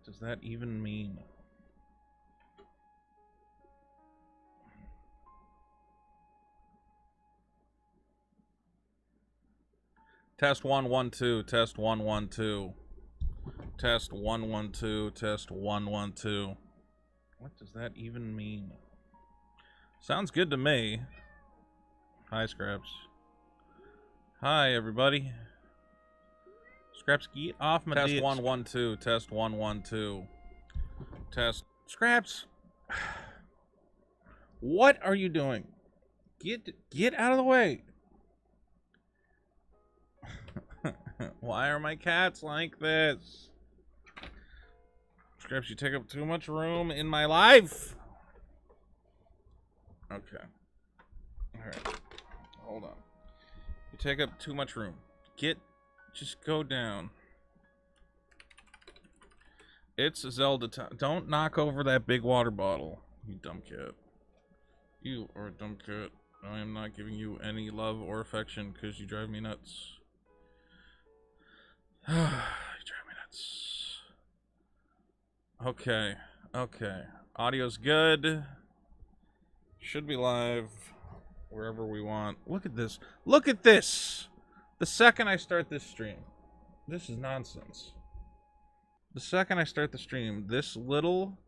does that even mean? Test 1 1 2, test 1 1 2. Test 1 1 2, test 1 1 2. What does that even mean? Sounds good to me. Hi, Scraps. Hi, everybody. Scraps, get off my Test 1 1 2, test 1 1 2. Test. Scraps. What are you doing? Get out of the way. Why are my cats like this? Scraps, you take up too much room in my life. Okay. Alright. Hold on. You take up too much room. Just go down. It's Zelda time. Don't knock over that big water bottle, you dumb cat. You are a dumb cat. I am not giving you any love or affection because you drive me nuts. You drive me nuts. Okay. Okay. Audio's good. Should be live wherever we want. Look at this. Look at this! The second I start this stream. This is nonsense. The second I start the stream, this little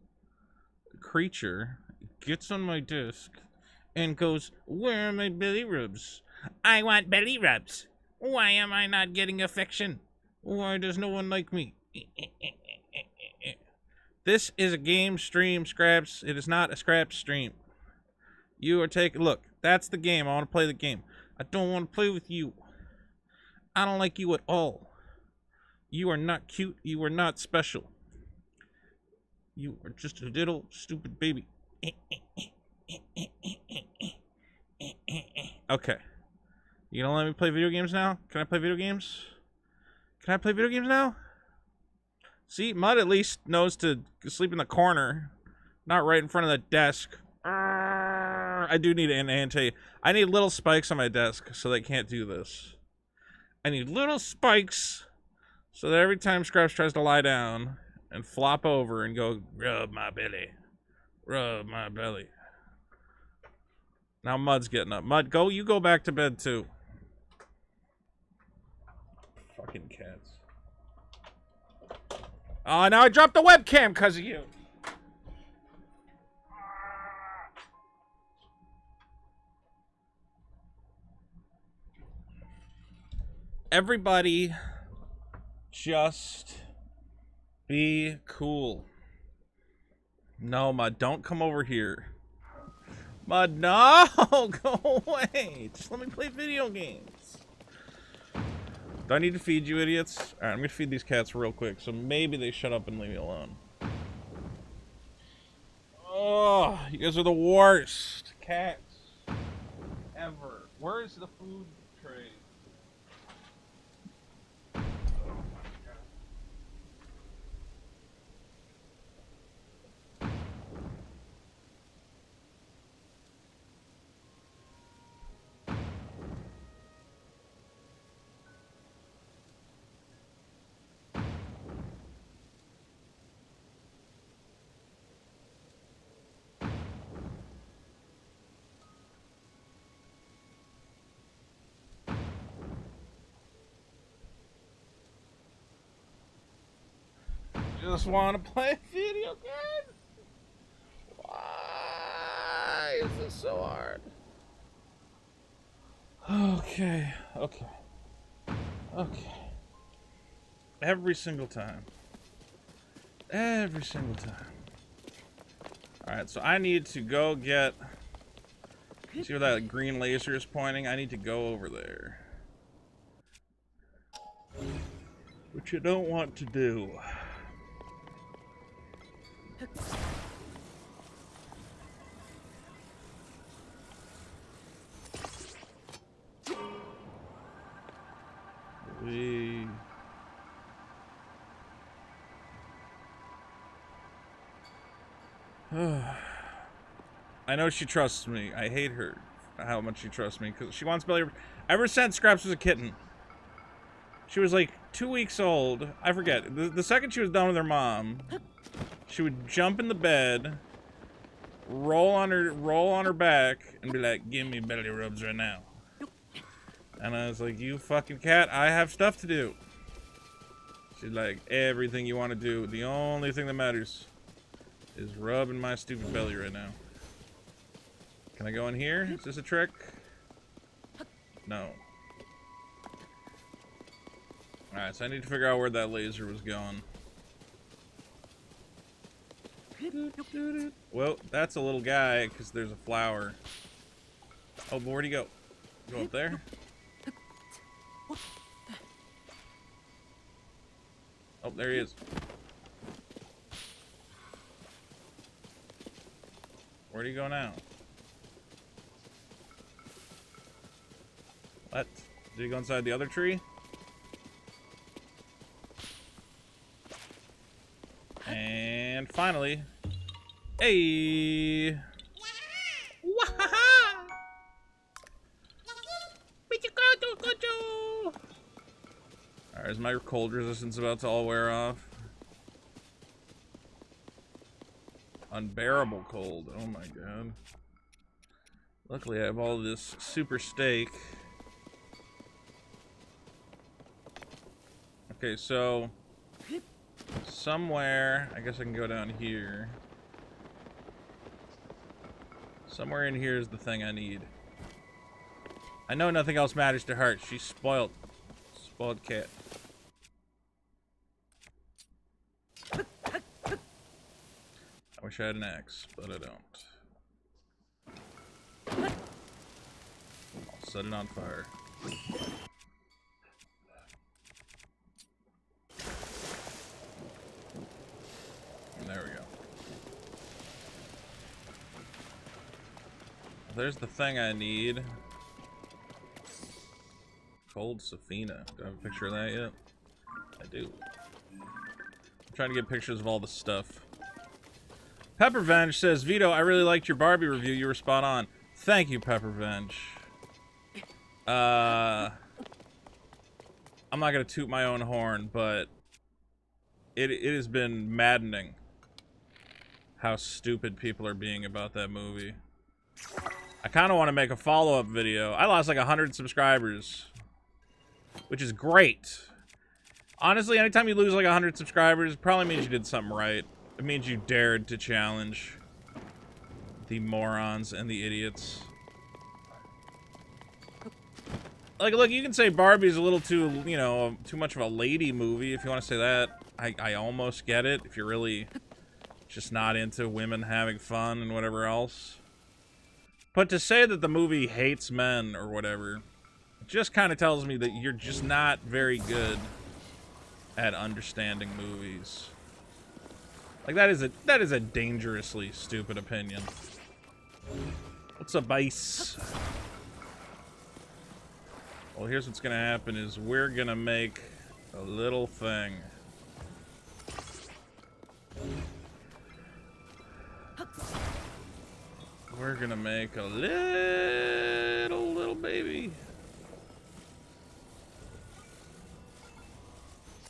creature gets on my disc and goes, "Where are my belly rubs? I want belly rubs. Why am I not getting affection? Why does no one like me?" This is a game stream, Scraps. It is not a Scraps stream. You are taking... Look, that's the game. I want to play the game. I don't want to play with you. I don't like you at all. You are not cute. You are not special. You are just a little stupid baby. Okay. You don't let me play video games now? Can I play video games? Can I play video games now? See, Mud at least knows to sleep in the corner, not right in front of the desk. I do need an anti. I need little spikes on my desk so they can't do this. I need little spikes so that every time Scraps tries to lie down and flop over and go, "Rub my belly. Rub my belly." Now Mud's getting up. Mud, you go back to bed too. Fucking cats. Oh, now I dropped the webcam because of you. Everybody, just be cool. No, Mud, don't come over here. Mud, no! Go away! Just let me play video games. Do I need to feed you idiots? Alright, I'm gonna feed these cats real quick, so maybe they shut up and leave me alone. Oh, you guys are the worst cats ever. Where's the food tray? Just want to play video games? Why is this so hard? Okay. Every single time. Alright, so I need to go get... See where that green laser is pointing? I need to go over there. Which you don't want to do. I know she trusts me. I hate her. How much she trusts me because she wants belly. Ever since Scraps was a kitten. She was like 2 weeks old. I forget. The second she was done with her mom, she would jump in the bed, roll on her back, and be like, "Give me belly rubs right now." And I was like, "You fucking cat, I have stuff to do." She's like, "Everything you want to do. The only thing that matters is rubbing my stupid belly right now." Can I go in here? Is this a trick? No. Alright, so I need to figure out where that laser was going. Well, that's a little guy, because there's a flower. Oh, but where'd he go? Go up there? Oh, there he is. Where'd he go now? What? Did he go inside the other tree? And finally, hey! Wahaha! Alright, is my cold resistance about to all wear off? Unbearable cold. Oh my god. Luckily, I have all this super steak. Okay, so somewhere, I guess I can go down here. Somewhere in here is the thing I need. I know nothing else matters to her. She's spoiled. Spoiled cat. I wish I had an axe, but I don't. I'll set it on fire. There we go. There's the thing I need. Cold Safina. Do I have a picture of that yet? I do. I'm trying to get pictures of all the stuff. Peppervenge says, Vito, I really liked your Barbie review. You were spot on. Thank you, Peppervenge. I'm not gonna toot my own horn, but it has been maddening how stupid people are being about that movie. I kind of want to make a follow-up video. I lost like 100 subscribers, which is great. Honestly, anytime you lose like 100 subscribers, it probably means you did something right. It means you dared to challenge the morons and the idiots. Like, look, you can say Barbie's a little too, you know, too much of a lady movie if you want to say that. I almost get it if you're really just not into women having fun and whatever else. But to say that the movie hates men or whatever, it just kind of tells me that you're just not very good at understanding movies. Like, that is a dangerously stupid opinion. What's up, Ice? Well, here's what's gonna happen is we're gonna make a little thing. We're gonna make a little baby.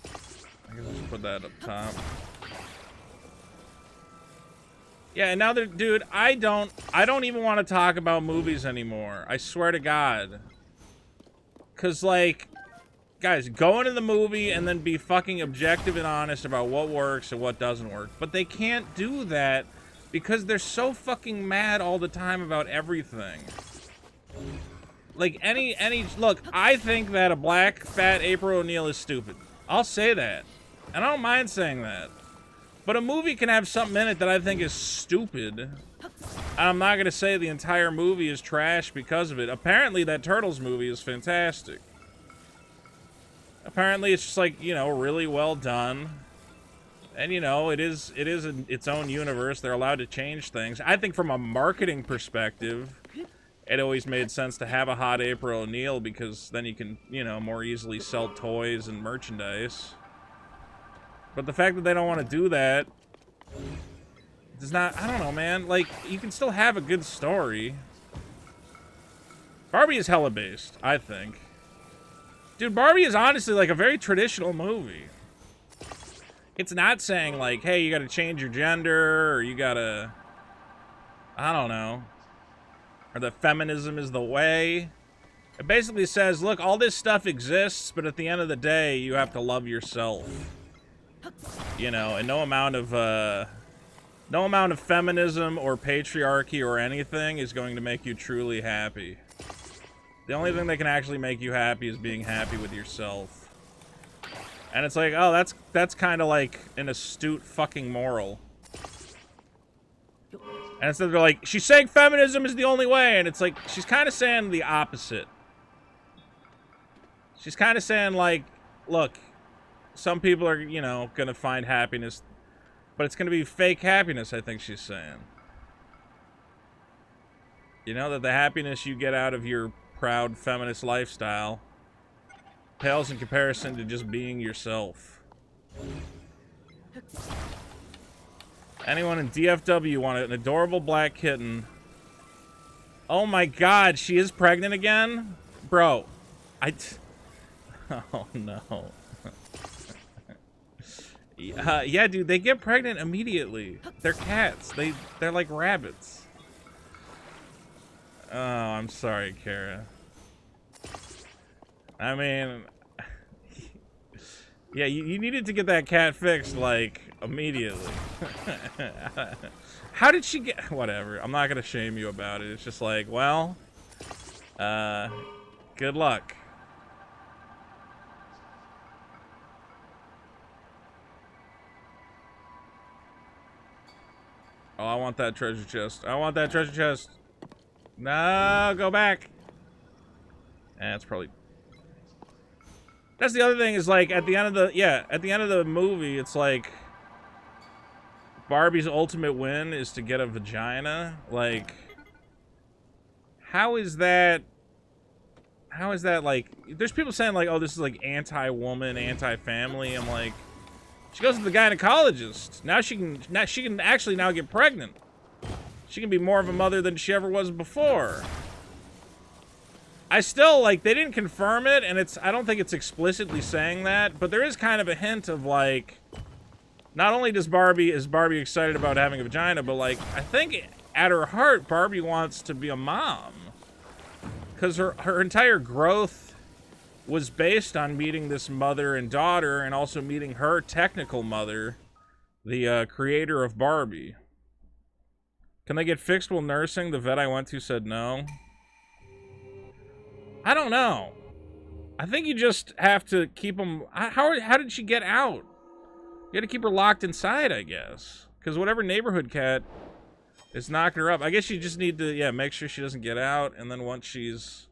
I guess I'll just put that up top. Yeah, and now that, dude, I don't even want to talk about movies anymore. I swear to God. 'Cause, like, guys, go into the movie and then be fucking objective and honest about what works and what doesn't work. But they can't do that because they're so fucking mad all the time about everything. Like, look, I think that a black, fat April O'Neil is stupid. I'll say that. And I don't mind saying that. But a movie can have something in it that I think is stupid. And I'm not going to say the entire movie is trash because of it. Apparently, that Turtles movie is fantastic. Apparently, it's just like, you know, really well done. And, you know, it is its own universe. They're allowed to change things. I think from a marketing perspective, it always made sense to have a hot April O'Neil because then you can, you know, more easily sell toys and merchandise. But the fact that they don't want to do that does not, I don't know, man. Like, you can still have a good story. Barbie is hella based, I think. Dude, Barbie is honestly like a very traditional movie. It's not saying like, hey, you gotta change your gender, or you gotta, I don't know, or that feminism is the way. It basically says, look, all this stuff exists, but at the end of the day, you have to love yourself. You know, and no amount of feminism or patriarchy or anything is going to make you truly happy. The only thing that can actually make you happy is being happy with yourself. And it's like, oh, that's kind of like an astute fucking moral. And instead they're like, she's saying feminism is the only way, and it's like, she's kind of saying the opposite. She's kind of saying like, look, some people are, you know, gonna find happiness, but it's gonna be fake happiness, I think she's saying. You know, that the happiness you get out of your proud feminist lifestyle pales in comparison to just being yourself. Anyone in DFW want an adorable black kitten? Oh my god, she is pregnant again? Bro, oh no. Yeah, dude, they get pregnant immediately. They're cats. They're like rabbits. Oh, I'm sorry, Kara. I mean, yeah, you needed to get that cat fixed, like, immediately. How did she get... Whatever, I'm not gonna shame you about it. It's just like, well, good luck. Oh, I want that treasure chest. I want that treasure chest. No, go back. That's probably... That's the other thing is, like, at the end of the... Yeah, at the end of the movie, it's like... Barbie's ultimate win is to get a vagina. Like... How is that... How is that, like... There's people saying, like, oh, this is, like, anti-woman, anti-family. I'm like... She goes to the gynecologist. Now she can actually now get pregnant. She can be more of a mother than she ever was before. I still, like, they didn't confirm it, and I don't think it's explicitly saying that, but there is kind of a hint of, like, not only is Barbie excited about having a vagina, but, like, I think at her heart, Barbie wants to be a mom. Because her entire growth was based on meeting this mother and daughter, and also meeting her technical mother, the creator of Barbie. Can they get fixed while nursing? The vet I went to said no. I don't know. I think you just have to keep them... How did she get out? You gotta keep her locked inside, I guess. Because whatever neighborhood cat is knocking her up, I guess you just need to, yeah, make sure she doesn't get out, and then once she's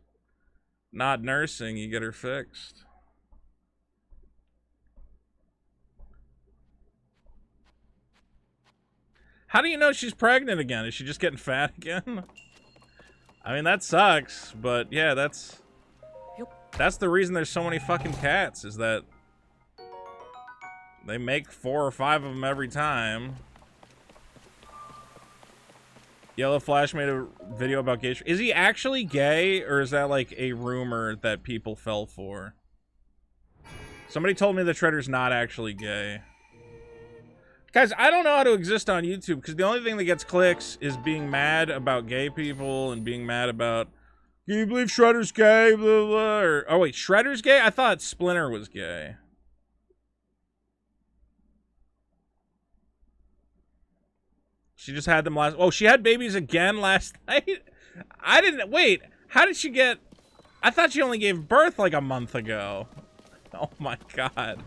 not nursing, you get her fixed. How do you know she's pregnant again? Is she just getting fat again? I mean, that sucks, but yeah, that's the reason there's so many fucking cats, is that they make 4 or 5 of them every time. Yellow Flash made a video about gay. Is he actually gay, or is that like a rumor that people fell for? Somebody told me the Shredder's not actually gay. Guys, I don't know how to exist on YouTube, because the only thing that gets clicks is being mad about gay people and being mad about, can you believe Shredder's gay, blah, blah, or, oh wait, Shredder's gay? I thought Splinter was gay. She just had them last... Oh, she had babies again last night? I didn't... Wait, how did she get... I thought she only gave birth like a month ago. Oh my god.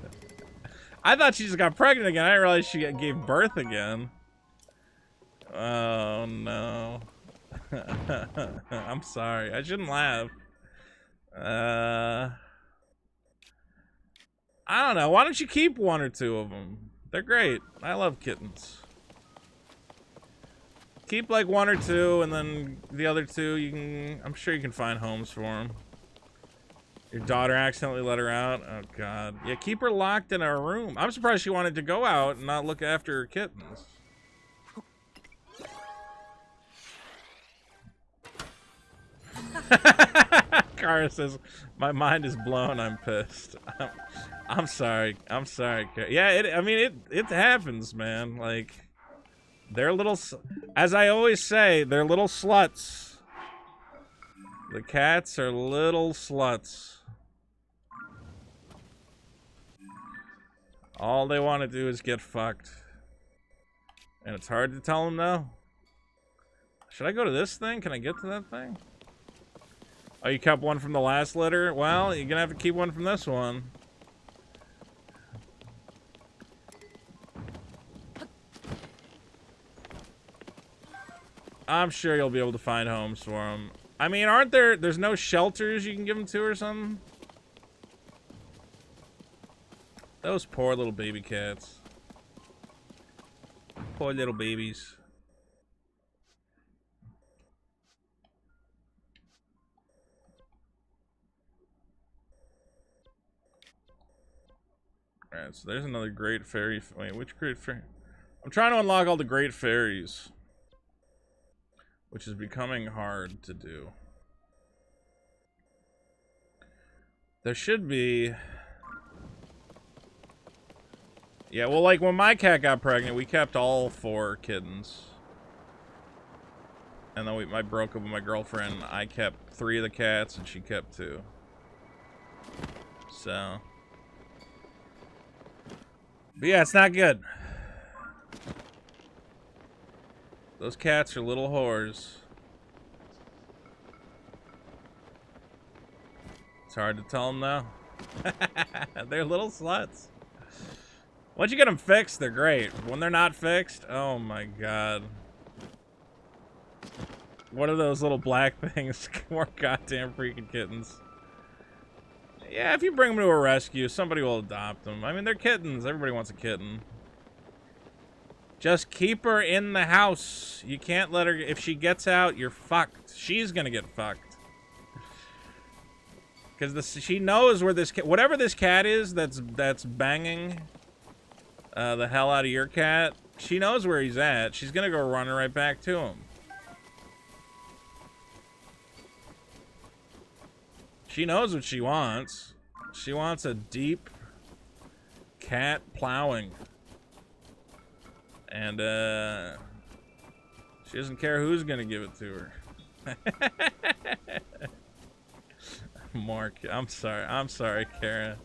I thought she just got pregnant again. I didn't realize she gave birth again. Oh no. I'm sorry. I shouldn't laugh. I don't know. Why don't you keep 1 or 2 of them? They're great. I love kittens. Keep like 1 or 2, and then the other 2, you can... I'm sure you can find homes for them. Your daughter accidentally let her out? Oh, God. Yeah, keep her locked in a room. I'm surprised she wanted to go out and not look after her kittens. Kara says, my mind is blown, I'm pissed. I'm sorry. I'm sorry. Yeah, I mean, it happens, man. Like, they're little, as I always say, they're little sluts. The cats are little sluts. All they want to do is get fucked. And it's hard to tell them no. Should I go to this thing? Can I get to that thing? Oh, you kept one from the last litter? Well, you're gonna have to keep one from this one. I'm sure you'll be able to find homes for them. I mean, there's no shelters you can give them to or something? Those poor little baby cats. Poor little babies. Alright, so there's another great fairy. Wait, which great fairy? I'm trying to unlock all the great fairies, which is becoming hard to do. There should be... Yeah, well, like, when my cat got pregnant, we kept all 4 kittens. And then I broke up with my girlfriend. I kept 3 of the cats, and she kept 2. So... But yeah, it's not good. Those cats are little whores. It's hard to tell them no. They're little sluts. Once you get them fixed, they're great. When they're not fixed, oh my god. What are those little black things? More goddamn freaking kittens. Yeah, if you bring them to a rescue, somebody will adopt them. I mean, they're kittens. Everybody wants a kitten. Just keep her in the house. You can't let her... If she gets out, you're fucked. She's gonna get fucked. Because she knows where this cat... Whatever this cat is that's banging the hell out of your cat, she knows where he's at. She's gonna go running right back to him. She knows what she wants. She wants a deep cat plowing. And, she doesn't care who's gonna give it to her. Mark, I'm sorry, Kara.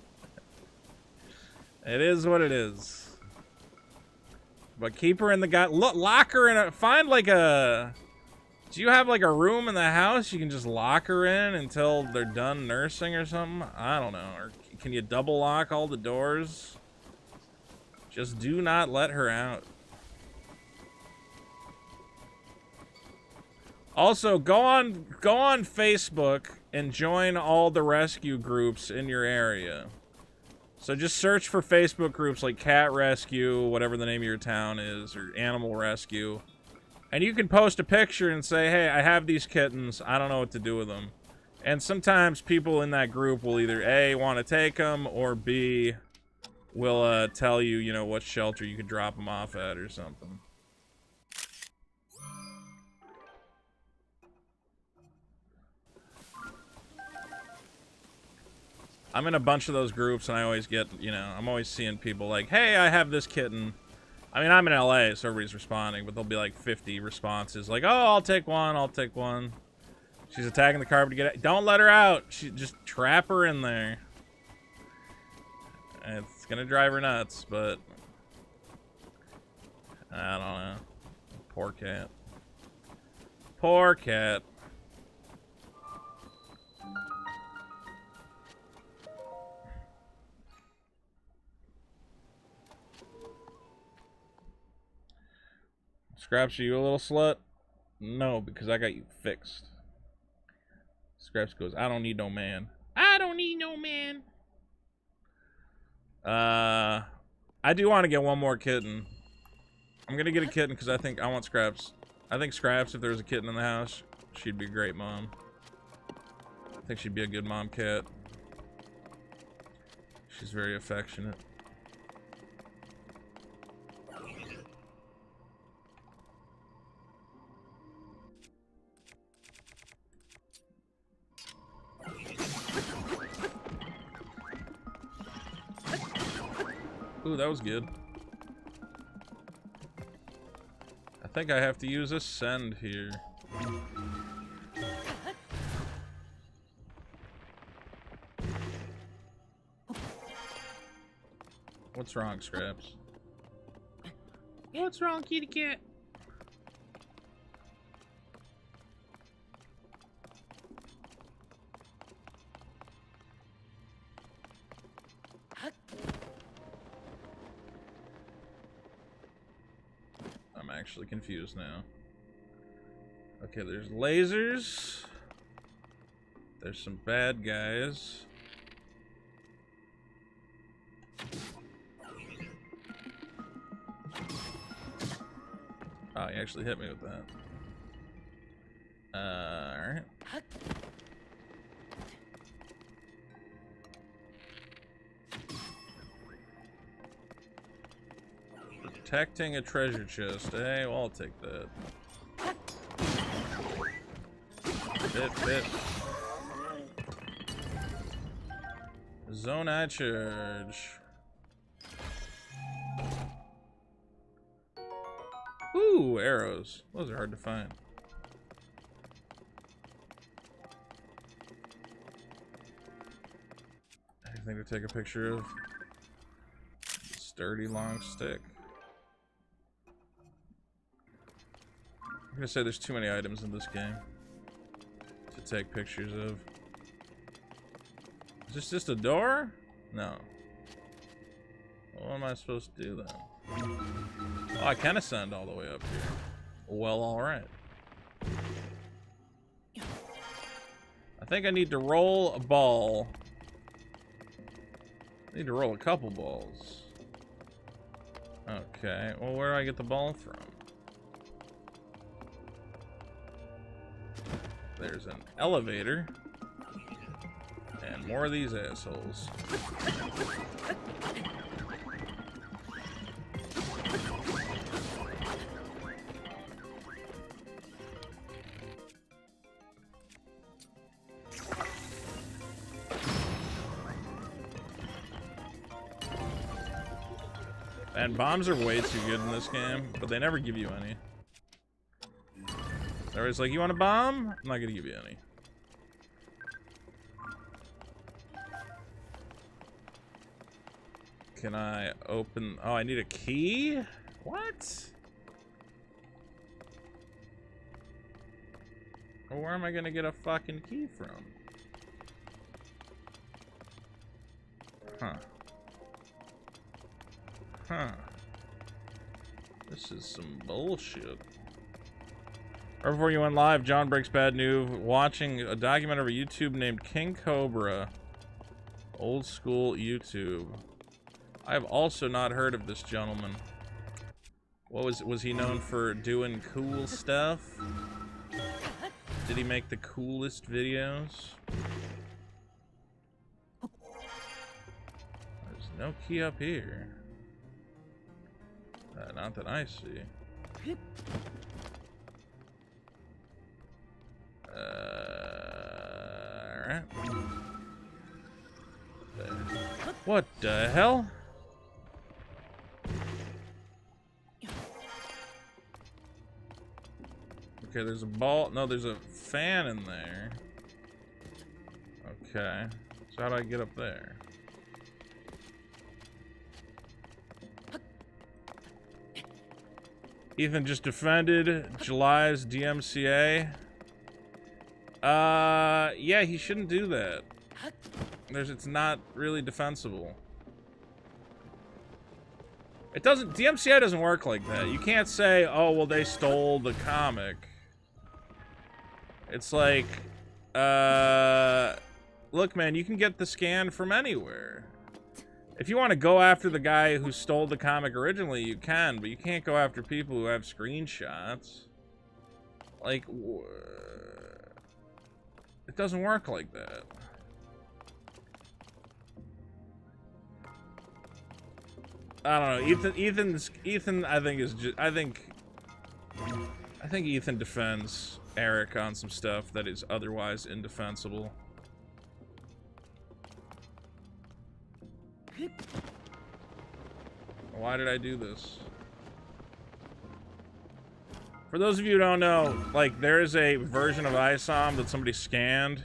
It is what it is. But keep her in the lock her in a... Find, like, a... Do you have, like, a room in the house you can just lock her in until they're done nursing or something? I don't know. Or can you double lock all the doors? Just do not let her out. Also, go on Facebook and join all the rescue groups in your area. So just search for Facebook groups like Cat Rescue, whatever the name of your town is, or Animal Rescue. And you can post a picture and say, hey, I have these kittens. I don't know what to do with them. And sometimes people in that group will either A, want to take them, or B, will tell you, you know, what shelter you could drop them off at or something. I'm in a bunch of those groups, and I always get, you know, I'm always seeing people like, hey, I have this kitten. I mean, I'm in LA, so everybody's responding, but there'll be like 50 responses. Like, oh, I'll take one, I'll take one. She's attacking the carpet to get out. Don't let her out. Just trap her in there. It's gonna drive her nuts, but... I don't know. Poor cat. Poor cat. Scraps, are you a little slut? No, because I got you fixed. Scraps goes, I don't need no man. I don't need no man. I do want to get one more kitten. I'm gonna get a kitten because I want Scraps. I think Scraps, if there was a kitten in the house, she'd be a great mom. I think she'd be a good mom cat. She's very affectionate. Ooh, that was good. I think I have to use a send here. What's wrong, Scraps? What's wrong, kitty cat? I'm actually confused now. Okay, there's lasers. There's some bad guys. Oh, he actually hit me with that. Alright. Protecting a treasure chest. Hey, well, I'll take that. Bit. Zone eye charge. Ooh, arrows. Those are hard to find. Anything to take a picture of? Sturdy long stick. I'm gonna say there's too many items in this game to take pictures of. Is this just a door? No. What am I supposed to do then? Oh, I can ascend all the way up here. Well, alright. I think I need to roll a ball. I need to roll a couple balls. Okay, well, where do I get the ball from? There's an elevator. And more of these assholes. And bombs are way too good in this game, but they never give you any. They're always like, you want a bomb? I'm not gonna give you any. Can I open... Oh, I need a key? What? Well, where am I gonna get a fucking key from? Huh. Huh. This is some bullshit. Right before you went live, John Breaks Bad News, watching a documentary of YouTube named King Cobra. Old school YouTube. I have also not heard of this gentleman. What was he known for doing cool stuff? Did he make the coolest videos? There's no key up here. Not that I see. Alright. What the hell? Okay, there's a ball. No, there's a fan in there. Okay. So how do I get up there? Ethan just defended July's DMCA. Yeah, he shouldn't do that. It's not really defensible. It doesn't, DMCA doesn't work like that. You can't say, oh, well, they stole the comic. It's like, look, man, you can get the scan from anywhere. If you want to go after the guy who stole the comic originally, you can, but you can't go after people who have screenshots. Like, it doesn't work like that. I don't know. Ethan, I think is just, I think Ethan defends Eric on some stuff that is otherwise indefensible. Why did I do this? For those of you who don't know, like, there is a version of ISOM that somebody scanned.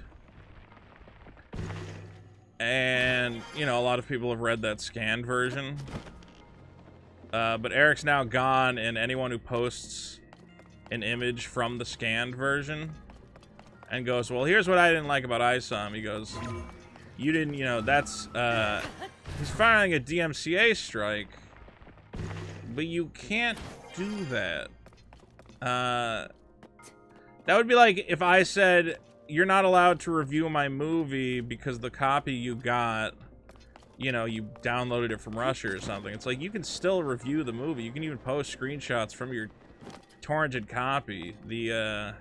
And, you know, a lot of people have read that scanned version. But Eric's now gone, and anyone who posts an image from the scanned version and goes, well, here's what I didn't like about ISOM. He goes, you didn't, you know, that's, he's filing a DMCA strike, but you can't do that. That would be like if I said, you're not allowed to review my movie because the copy you got, you know, you downloaded it from Russia or something. It's like, you can still review the movie. You can even post screenshots from your torrented copy. The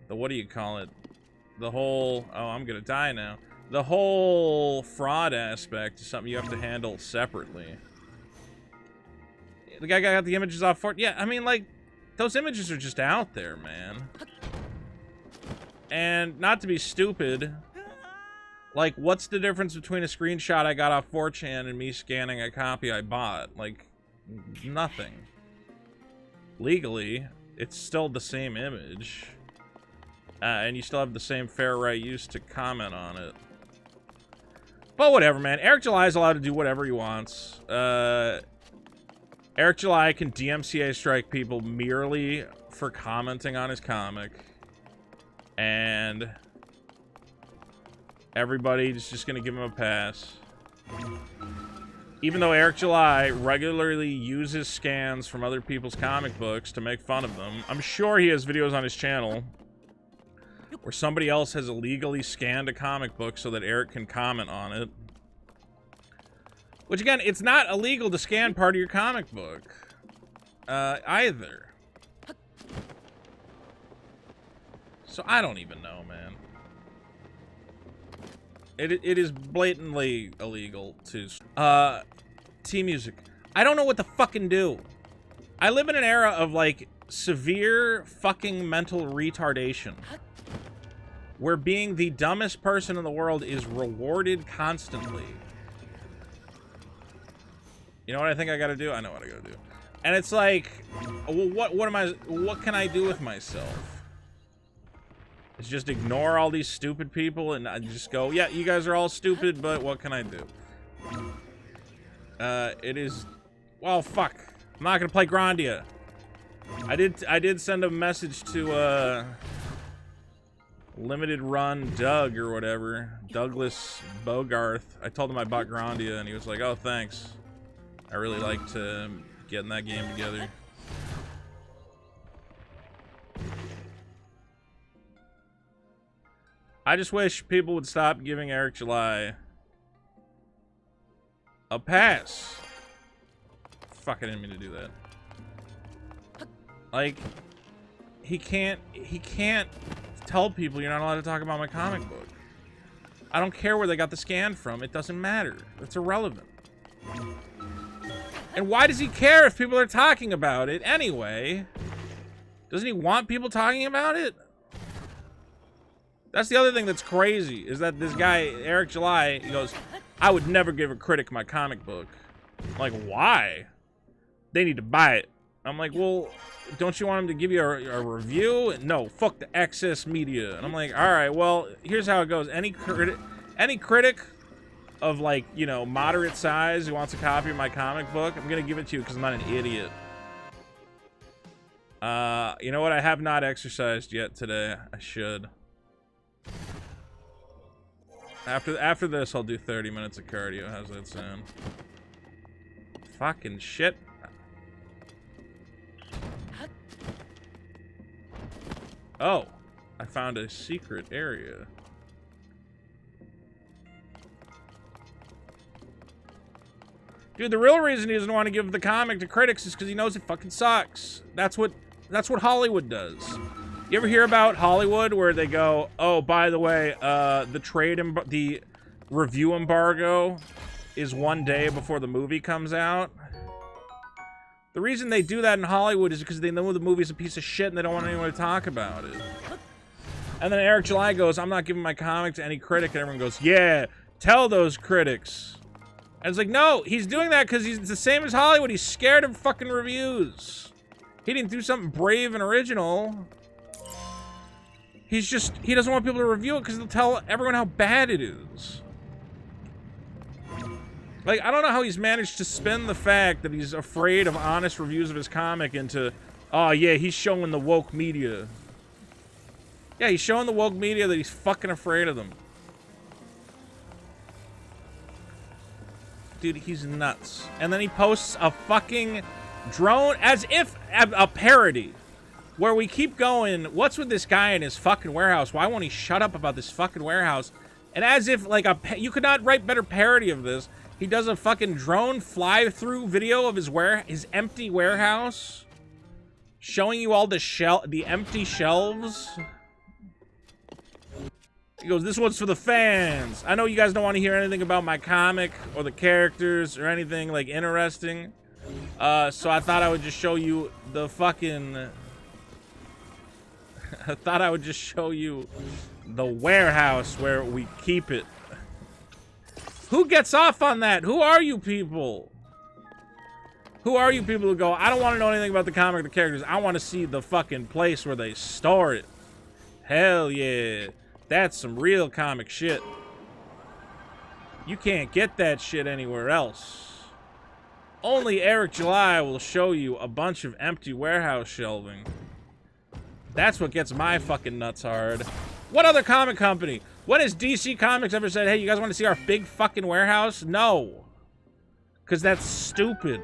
what do you call it? The whole, oh, I'm gonna die now. The whole fraud aspect is something you have to handle separately. The guy got the images off for, yeah, I mean, like, those images are just out there, man. And not to be stupid, like, what's the difference between a screenshot I got off 4chan and me scanning a copy I bought? Like, nothing. Legally, it's still the same image. And you still have the same fair right use to comment on it. But whatever, man. Eric July is allowed to do whatever he wants. Eric July can DMCA strike people merely for commenting on his comic. And everybody's just going to give him a pass. Even though Eric July regularly uses scans from other people's comic books to make fun of them. I'm sure he has videos on his channel where somebody else has illegally scanned a comic book so that Eric can comment on it. Which, again, it's not illegal to scan part of your comic book. Either. So I don't even know, man. It is blatantly illegal to... T-Music. I don't know what to fucking do. I live in an era of, like, severe fucking mental retardation. Where being the dumbest person in the world is rewarded constantly. You know what I think I gotta do? I know what I gotta do. And it's like, well, what can I do with myself? It's just ignore all these stupid people and I just go, yeah, you guys are all stupid, but what can I do? It is, well, fuck. I'm not gonna play Grandia. I did send a message to, Limited Run Doug or whatever. Douglas Bogarth. I told him I bought Grandia and he was like, oh, thanks. I really liked getting that game together. I just wish people would stop giving Eric July a pass. Fuck, I didn't mean to do that. Like, he can't tell people you're not allowed to talk about my comic book. I don't care where they got the scan from. It doesn't matter. It's irrelevant. And why does he care if people are talking about it anyway? Doesn't he want people talking about it? That's the other thing that's crazy, is that this guy, Eric July, he goes, I would never give a critic my comic book. I'm like, why? They need to buy it. I'm like, well, don't you want him to give you a review? No, fuck the excess media. And I'm like, all right, well, here's how it goes. Any critic of, like, you know, moderate size who wants a copy of my comic book, I'm gonna give it to you because I'm not an idiot. You know what? I have not exercised yet today. I should. After this, I'll do 30 minutes of cardio. How's that sound? Fucking shit. Oh, I found a secret area. Dude, the real reason he doesn't want to give the comic to critics is because he knows it fucking sucks. That's what Hollywood does. You ever hear about Hollywood where they go, oh, by the way, the review embargo is 1 day before the movie comes out? The reason they do that in Hollywood is because they know the movie's a piece of shit and they don't want anyone to talk about it. And then Eric July goes, I'm not giving my comic to any critic, and everyone goes, yeah, tell those critics. And it's like, no, he's doing that because he's the same as Hollywood. He's scared of fucking reviews. He didn't do something brave and original. He doesn't want people to review it because they'll tell everyone how bad it is. Like, I don't know how he's managed to spin the fact that he's afraid of honest reviews of his comic into, oh yeah, he's showing the woke media. Yeah, he's showing the woke media that he's fucking afraid of them. Dude, he's nuts. And then he posts a fucking drone as if a parody where we keep going, what's with this guy in his fucking warehouse? Why won't he shut up about this fucking warehouse? And as if like you could not write better parody of this. He does a fucking drone fly-through video of his empty warehouse, showing you all the empty shelves. He goes, this one's for the fans. I know you guys don't want to hear anything about my comic or the characters or anything like interesting. So I thought I would just show you the fucking... I thought I would just show you the warehouse where we keep it. Who gets off on that? Who are you people? Who are you people who go, I don't want to know anything about the comic or the characters. I want to see the fucking place where they store it. Hell yeah. That's some real comic shit. You can't get that shit anywhere else. Only Eric July will show you a bunch of empty warehouse shelving. That's what gets my fucking nuts hard. What other comic company? When has DC Comics ever said, hey, you guys want to see our big fucking warehouse? No. Because that's stupid.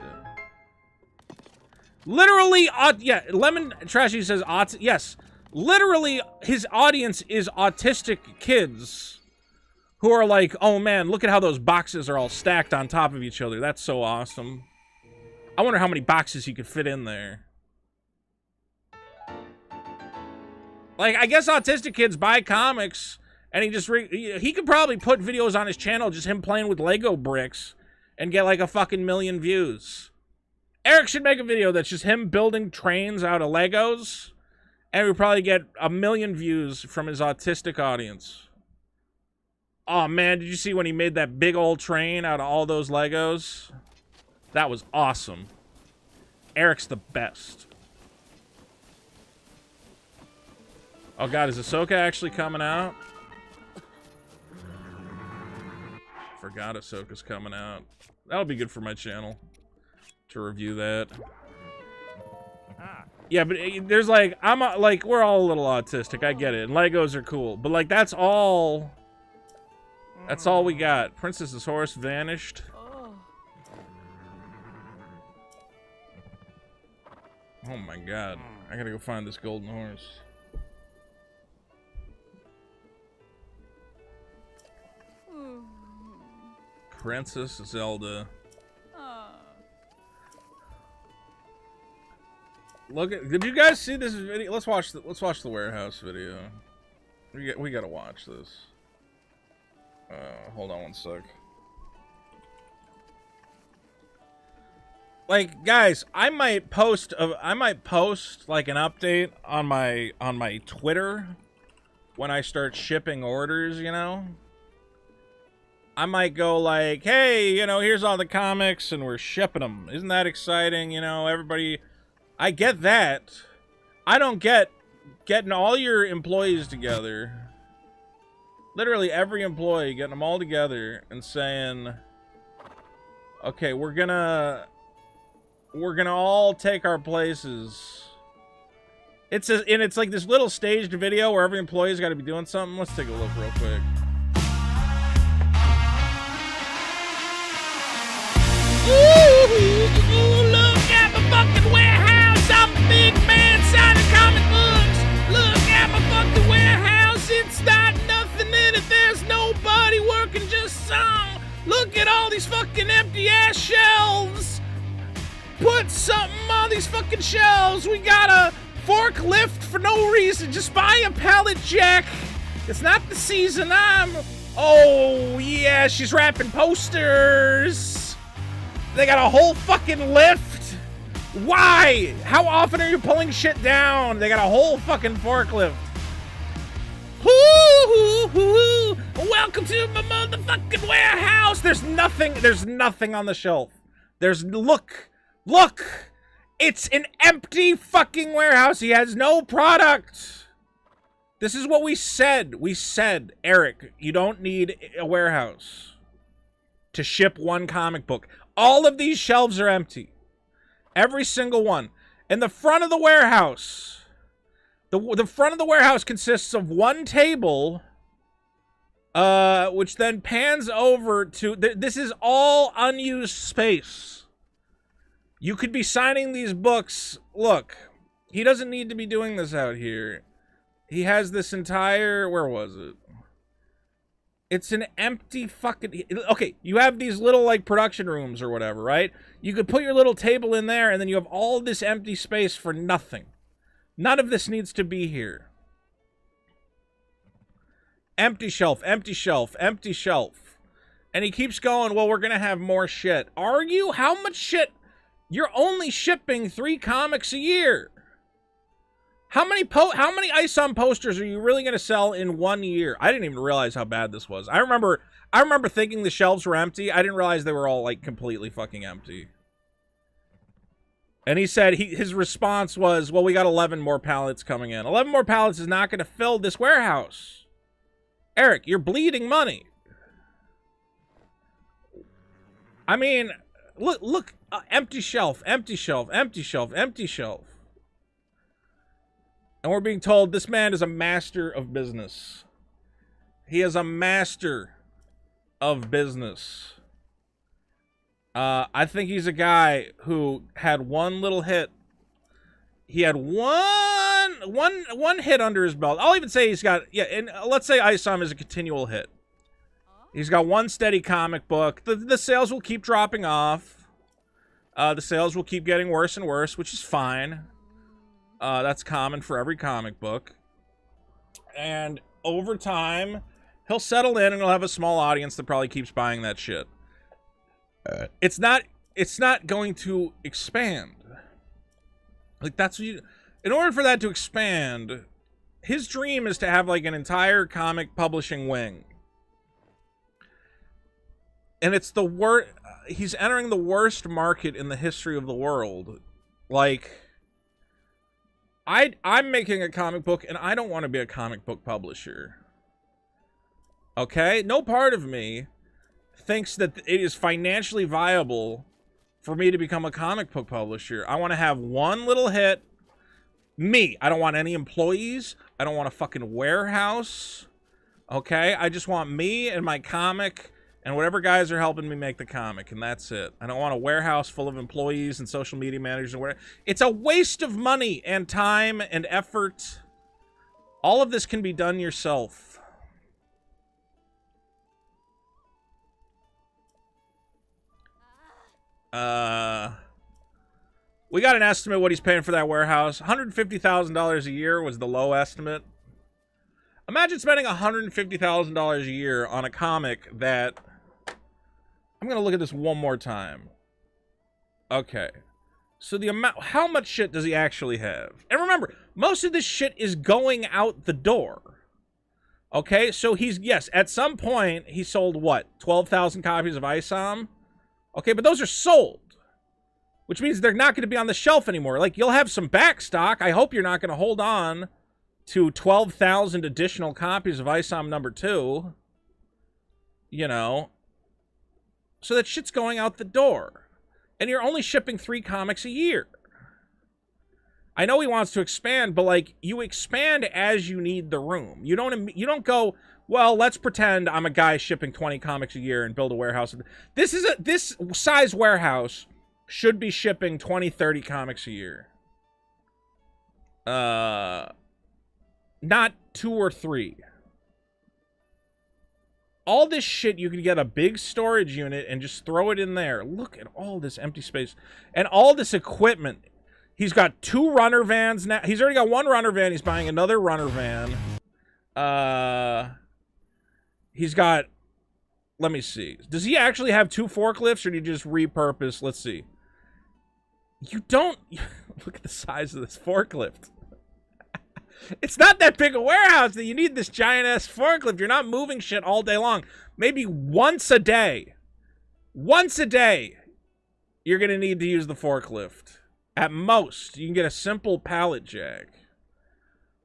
Literally, yeah, Lemon Trashy says, yes. Literally, his audience is autistic kids who are like, oh man, look at how those boxes are all stacked on top of each other. That's so awesome. I wonder how many boxes he could fit in there. Like, I guess autistic kids buy comics, and he could probably put videos on his channel, just him playing with Lego bricks, and get like a fucking million views. Eric should make a video that's just him building trains out of Legos, and we probably get 1 million views from his autistic audience. Oh man, did you see when he made that big old train out of all those Legos? That was awesome. Eric's the best. Oh god, is Ahsoka actually coming out? Forgot Ahsoka's coming out. That'll be good for my channel to review that. Yeah, but there's like, we're all a little autistic, I get it, and Legos are cool, but like, that's all we got. Princess's horse vanished. Oh my god, I gotta go find this golden horse. Princess Zelda. Look at, did you guys see this video? Let's watch the warehouse video. We gotta watch this. Hold on one sec. Like, guys, I might post like an update on my Twitter when I start shipping orders, you know? I might go like, hey, you know, here's all the comics and we're shipping them. Isn't that exciting? You know, everybody, I get that. I don't get getting all your employees together. Literally every employee, getting them all together and saying, okay, we're gonna all take our places. It's like this little staged video where every employee's got to be doing something. Let's take a look real quick. Ooh, look at my fucking warehouse. I'm a big man signing comic books. Look at my fucking warehouse. It's not nothing in it. There's nobody working, just some. Look at all these fucking empty ass shelves. Put something on these fucking shelves. We got a forklift for no reason. Just buy a pallet jack. It's not the season. Oh yeah, she's wrapping posters. They got a whole fucking lift. Why? How often are you pulling shit down? They got a whole fucking forklift. Welcome welcome to my motherfucking warehouse. There's nothing on the shelf. Look, it's an empty fucking warehouse. He has no product. This is what we said. We said, Eric, you don't need a warehouse to ship one comic book. All of these shelves are empty. Every single one. And the front of the warehouse, the front of the warehouse consists of one table, which then pans over to, this is all unused space. You could be signing these books. Look, he doesn't need to be doing this out here. He has this entire, where was it? It's an empty fucking, okay, you have these little, like, production rooms or whatever, right? You could put your little table in there, and then you have all this empty space for nothing. None of this needs to be here. Empty shelf, empty shelf, empty shelf. And he keeps going, well, we're gonna have more shit. Are you? How much shit? You're only shipping 3 comics a year. How many ISOM posters are you really going to sell in 1 year? I didn't even realize how bad this was. I remember thinking the shelves were empty. I didn't realize they were all, like, completely fucking empty. And he said, his response was, well, we got 11 more pallets coming in. 11 more pallets is not going to fill this warehouse. Eric, you're bleeding money. I mean, look, empty shelf, empty shelf, empty shelf, empty shelf. And we're being told this man is a master of business. He is a master of business. I think he's a guy who had one little hit. He had one hit under his belt. I'll even say he's got, yeah, and let's say ISOM is a continual hit. He's got one steady comic book. The sales will keep dropping off. The sales will keep getting worse and worse, which is fine. That's common for every comic book. And over time, he'll settle in and he'll have a small audience that probably keeps buying that shit. It's not going to expand. Like, that's what you... In order for that to expand, his dream is to have, like, an entire comic publishing wing. And it's the worst... He's entering the worst market in the history of the world. Like... I'm making a comic book, and I don't want to be a comic book publisher. Okay? No part of me thinks that it is financially viable for me to become a comic book publisher. I want to have one little hit. Me. I don't want any employees. I don't want a fucking warehouse. Okay? I just want me and my comic and whatever guys are helping me make the comic, and that's it. I don't want a warehouse full of employees and social media managers and whatever. It's a waste of money and time and effort. All of this can be done yourself. We got an estimate what he's paying for that warehouse. $150,000 a year was the low estimate. Imagine spending $150,000 a year on a comic that... I'm going to look at this one more time. Okay. So the amount... How much shit does he actually have? And remember, most of this shit is going out the door. Okay? So he's... Yes, at some point, he sold, what? 12,000 copies of ISOM? Okay, but those are sold. Which means they're not going to be on the shelf anymore. Like, you'll have some back stock. I hope you're not going to hold on to 12,000 additional copies of ISOM number 2. You know... So that shit's going out the door. And you're only shipping 3 comics a year. I know he wants to expand, but, like, you expand as you need the room. You don't go, well, let's pretend I'm a guy shipping 20 comics a year and build a warehouse. This size warehouse should be shipping 20, 30 comics a year. Not 2 or 3. All this shit, you can get a big storage unit and just throw it in there. Look at all this empty space. And all this equipment. He's got 2 runner vans now. He's already got 1 runner van. He's buying another runner van. He's got... Let me see. Does he actually have 2 forklifts, or do you just repurpose? Let's see. You don't... Look at the size of this forklift. It's not that big a warehouse that you need this giant-ass forklift. You're not moving shit all day long. Maybe once a day. Once a day, you're going to need to use the forklift. At most, you can get a simple pallet jack.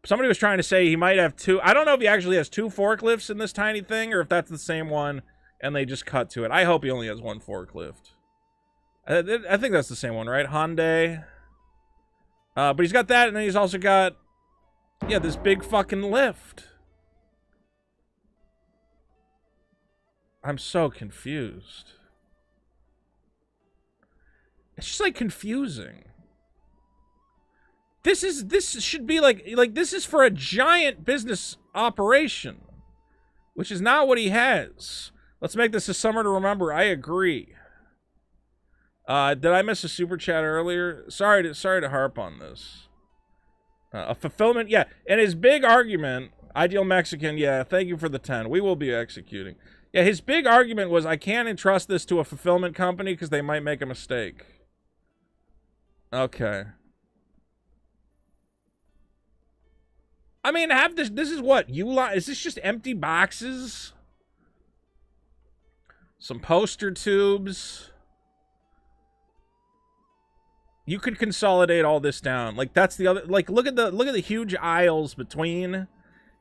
Somebody was trying to say he might have two. I don't know if he actually has two forklifts in this tiny thing or if that's the same one and they just cut to it. I hope he only has one forklift. I think that's the same one, right? Hyundai. But he's got that, and then he's also got, yeah, this big fucking lift. I'm so confused. It's just, like, confusing. This should be, like, this is for a giant business operation. Which is not what he has. Let's make this a summer to remember. I agree. Did I miss a super chat earlier? Sorry to harp on this. A fulfillment, yeah. And his big argument, Ideal Mexican, yeah, thank you for the 10. We will be executing. Yeah, his big argument was, I can't entrust this to a fulfillment company because they might make a mistake. Okay. I mean, have this is what? Is this just empty boxes? Some poster tubes. You could consolidate all this down. Like, that's the other, like, look at the huge aisles between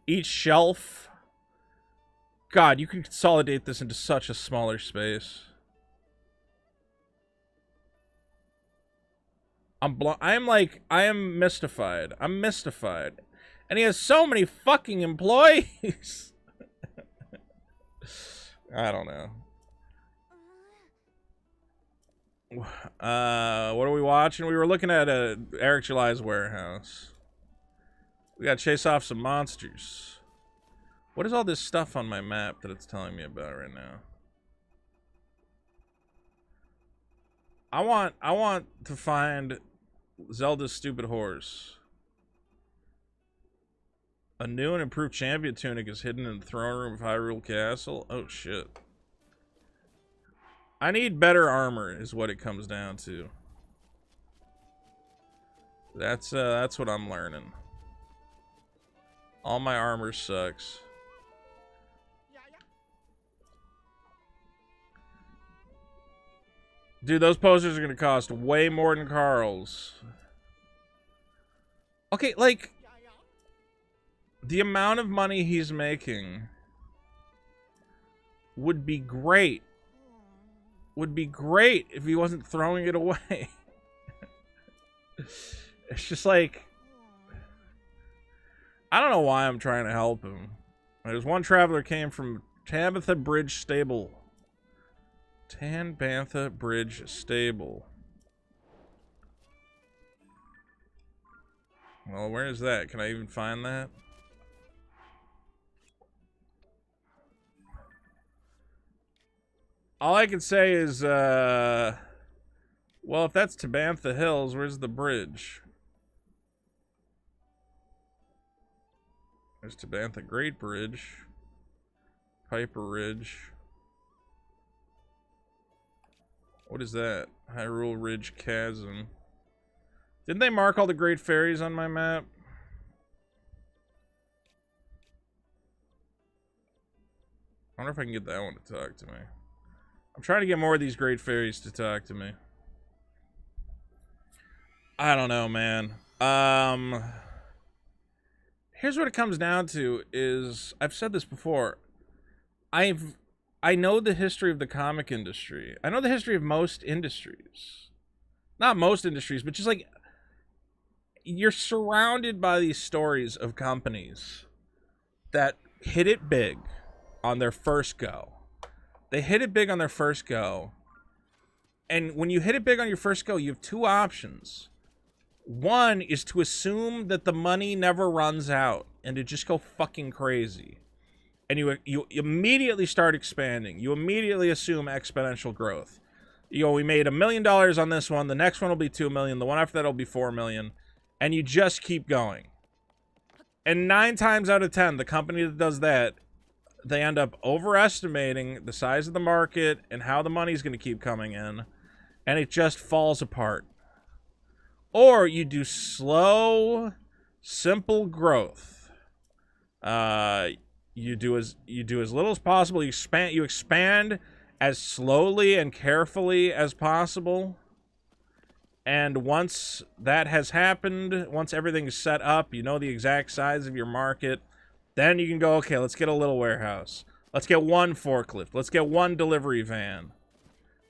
each shelf. God, you can consolidate this into such a smaller space. I am mystified. I'm mystified. And he has so many fucking employees. I don't know. What are we watching? We were looking at Eric July's warehouse. We gotta chase off some monsters. What is all this stuff on my map that it's telling me about right now? I want to find Zelda's stupid horse. A new and improved champion tunic is hidden in the throne room of Hyrule Castle. Oh shit. I need better armor is what it comes down to. That's what I'm learning. All my armor sucks. Dude, those posters are gonna cost way more than Carl's. Okay, like, the amount of money he's making would be great. Would be great if he wasn't throwing it away. It's just like, I don't know why I'm trying to help him. There's one traveler came from Tabitha Bridge Stable. Tanbantha Bridge Stable. Well, where is that? Can I even find that? All I can say is, well, if that's Tabantha Hills, where's the bridge? There's Tabantha Great Bridge. Piper Ridge. What is that? Hyrule Ridge Chasm. Didn't they mark all the Great Fairies on my map? I wonder if I can get that one to talk to me. I'm trying to get more of these Great Fairies to talk to me. I don't know, man. Here's what it comes down to is, I've said this before. I know the history of the comic industry. I know the history of most industries. Not most industries, but just like, you're surrounded by these stories of companies that hit it big on their first go. They hit it big on their first go. And when you hit it big on your first go, you have two options. One is to assume that the money never runs out and to just go fucking crazy. And you immediately start expanding. You immediately assume exponential growth. You know, we made $1 million on this one. The next one will be 2 million. The one after that will be 4 million. And you just keep going. And 9 times out of 10, the company that does that, they end up overestimating the size of the market and how the money's going to keep coming in. And it just falls apart. Or you do slow, Simple growth. You do as little as possible. You expand as slowly and carefully as possible. And once that has happened, once everything's set up, you know the exact size of your market, then you can go, okay, let's get a little warehouse. Let's get one forklift. Let's get one delivery van.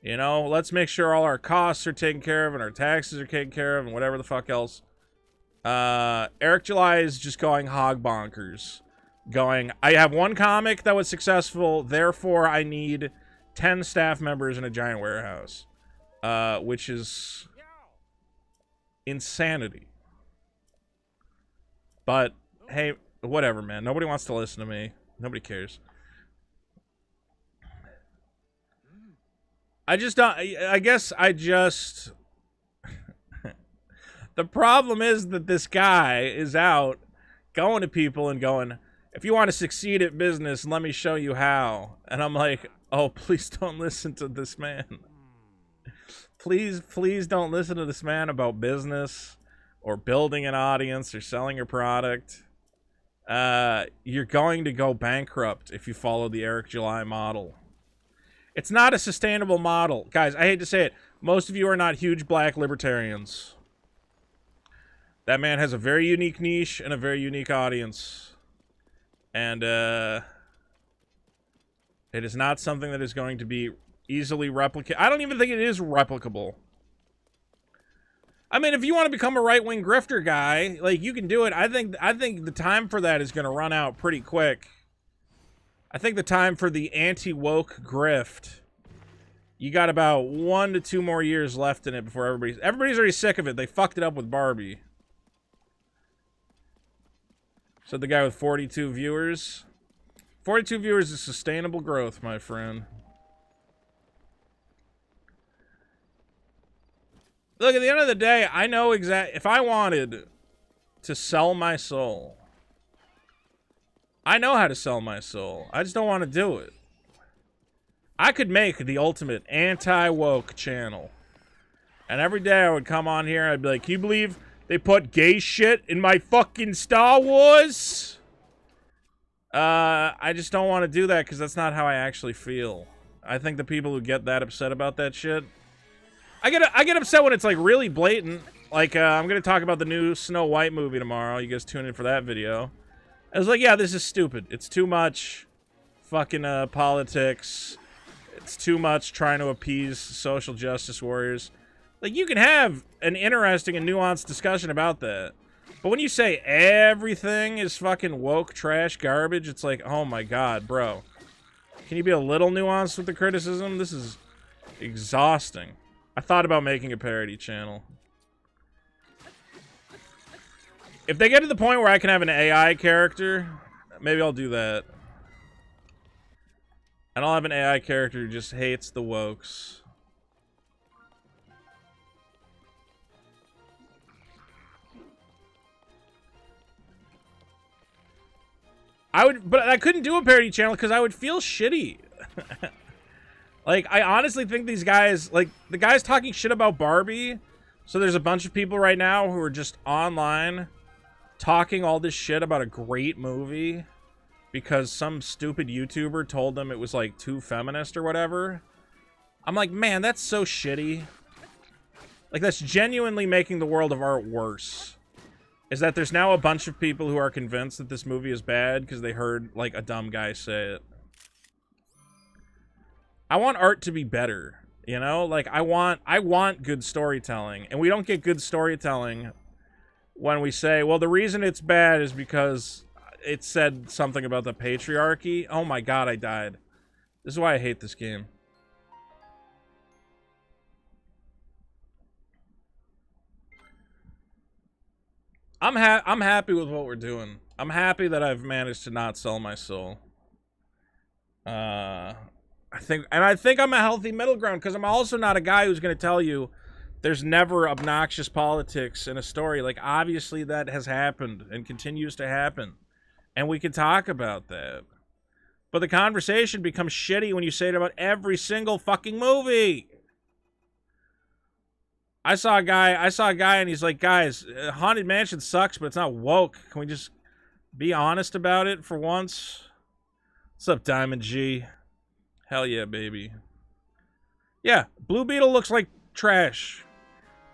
You know, let's make sure all our costs are taken care of and our taxes are taken care of and whatever the fuck else. Eric July is just going hog bonkers. Going, I have one comic that was successful, therefore I need 10 staff members in a giant warehouse. Which is insanity. But, hey, whatever, man. Nobody wants to listen to me. Nobody cares. I just don't... I guess I just... The problem is that this guy is out going to people and going, if you want to succeed at business, let me show you how. And I'm like, oh, please don't listen to this man. Please don't listen to this man about business or building an audience or selling your product. You're going to go bankrupt if you follow the Eric July model. It's not a sustainable model. Guys, I hate to say it. Most of you are not huge black libertarians. That man has a very unique niche and a very unique audience. And it is not something that is going to be easily replicated. I don't even think it is replicable. I mean, if you want to become a right-wing grifter guy, like, you can do it. I think the time for that is going to run out pretty quick. I think the time for the anti-woke grift, you got about 1 to 2 more years left in it before everybody's already sick of it. They fucked it up with Barbie. Said the guy with 42 viewers. 42 viewers is sustainable growth, my friend. Look, at the end of the day, I know exactly... If I wanted to sell my soul, I know how to sell my soul. I just don't want to do it. I could make the ultimate anti-woke channel. And every day I would come on here and I'd be like, can you believe they put gay shit in my fucking Star Wars? I just don't want to do that because that's not how I actually feel. I think the people who get that upset about that shit... I get upset when it's, like, really blatant. Like, I'm going to talk about the new Snow White movie tomorrow. You guys tune in for that video. I was like, yeah, this is stupid. It's too much fucking politics. It's too much trying to appease social justice warriors. Like, you can have an interesting and nuanced discussion about that. But when you say everything is fucking woke trash garbage, it's like, oh my god, bro. Can you be a little nuanced with the criticism? This is exhausting. I thought about making a parody channel. If they get to the point where I can have an AI character, maybe I'll do that. And I'll have an AI character who just hates the wokes. But I couldn't do a parody channel because I would feel shitty. Like, I honestly think these guys, like, the guys talking shit about Barbie, so there's a bunch of people right now who are just online talking all this shit about a great movie because some stupid YouTuber told them it was, like, too feminist or whatever. I'm like, man, that's so shitty. Like, that's genuinely making the world of art worse. Is that there's now a bunch of people who are convinced that this movie is bad because they heard, like, a dumb guy say it. I want art to be better, you know? Like, I want good storytelling. And we don't get good storytelling when we say, well, the reason it's bad is because it said something about the patriarchy. Oh my god, I died. This is why I hate this game. I'm happy with what we're doing. I'm happy that I've managed to not sell my soul. I think I'm a healthy middle ground because I'm also not a guy who's going to tell you there's never obnoxious politics in a story. Like, obviously that has happened and continues to happen. And we can talk about that. But the conversation becomes shitty when you say it about every single fucking movie. I saw a guy and he's like, guys, Haunted Mansion sucks, but it's not woke. Can we just be honest about it for once? What's up, Diamond G? Hell yeah, baby. Yeah, Blue Beetle looks like trash.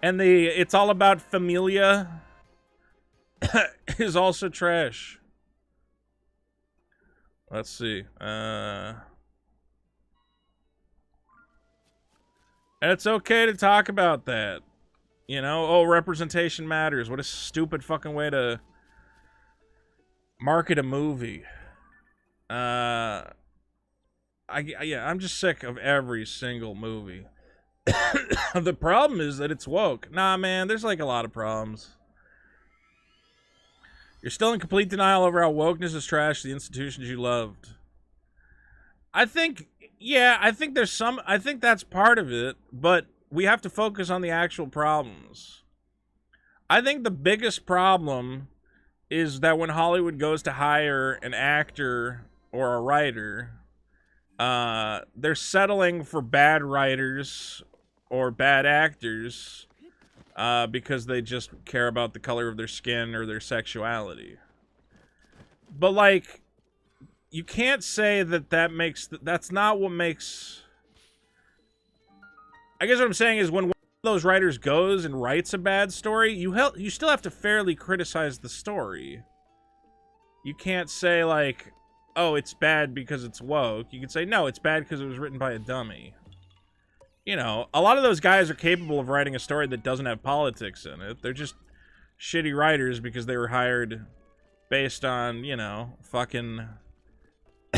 And It's All About Familia is also trash. Let's see. And it's okay to talk about that. You know, oh, representation matters. What a stupid fucking way to market a movie. Yeah, I'm just sick of every single movie. The problem is that it's woke. Nah, man, there's like a lot of problems. You're still in complete denial over how wokeness is trash the institutions you loved. I think that's part of it, but we have to focus on the actual problems. I think the biggest problem is that when Hollywood goes to hire an actor or a writer, they're settling for bad writers or bad actors because they just care about the color of their skin or their sexuality. But, like, you can't say that's not what makes... I guess what I'm saying is when one of those writers goes and writes a bad story, you still have to fairly criticize the story. You can't say, like, oh, it's bad because it's woke. You can say, no, it's bad because it was written by a dummy. You know, a lot of those guys are capable of writing a story that doesn't have politics in it. They're just shitty writers because they were hired based on, you know, fucking...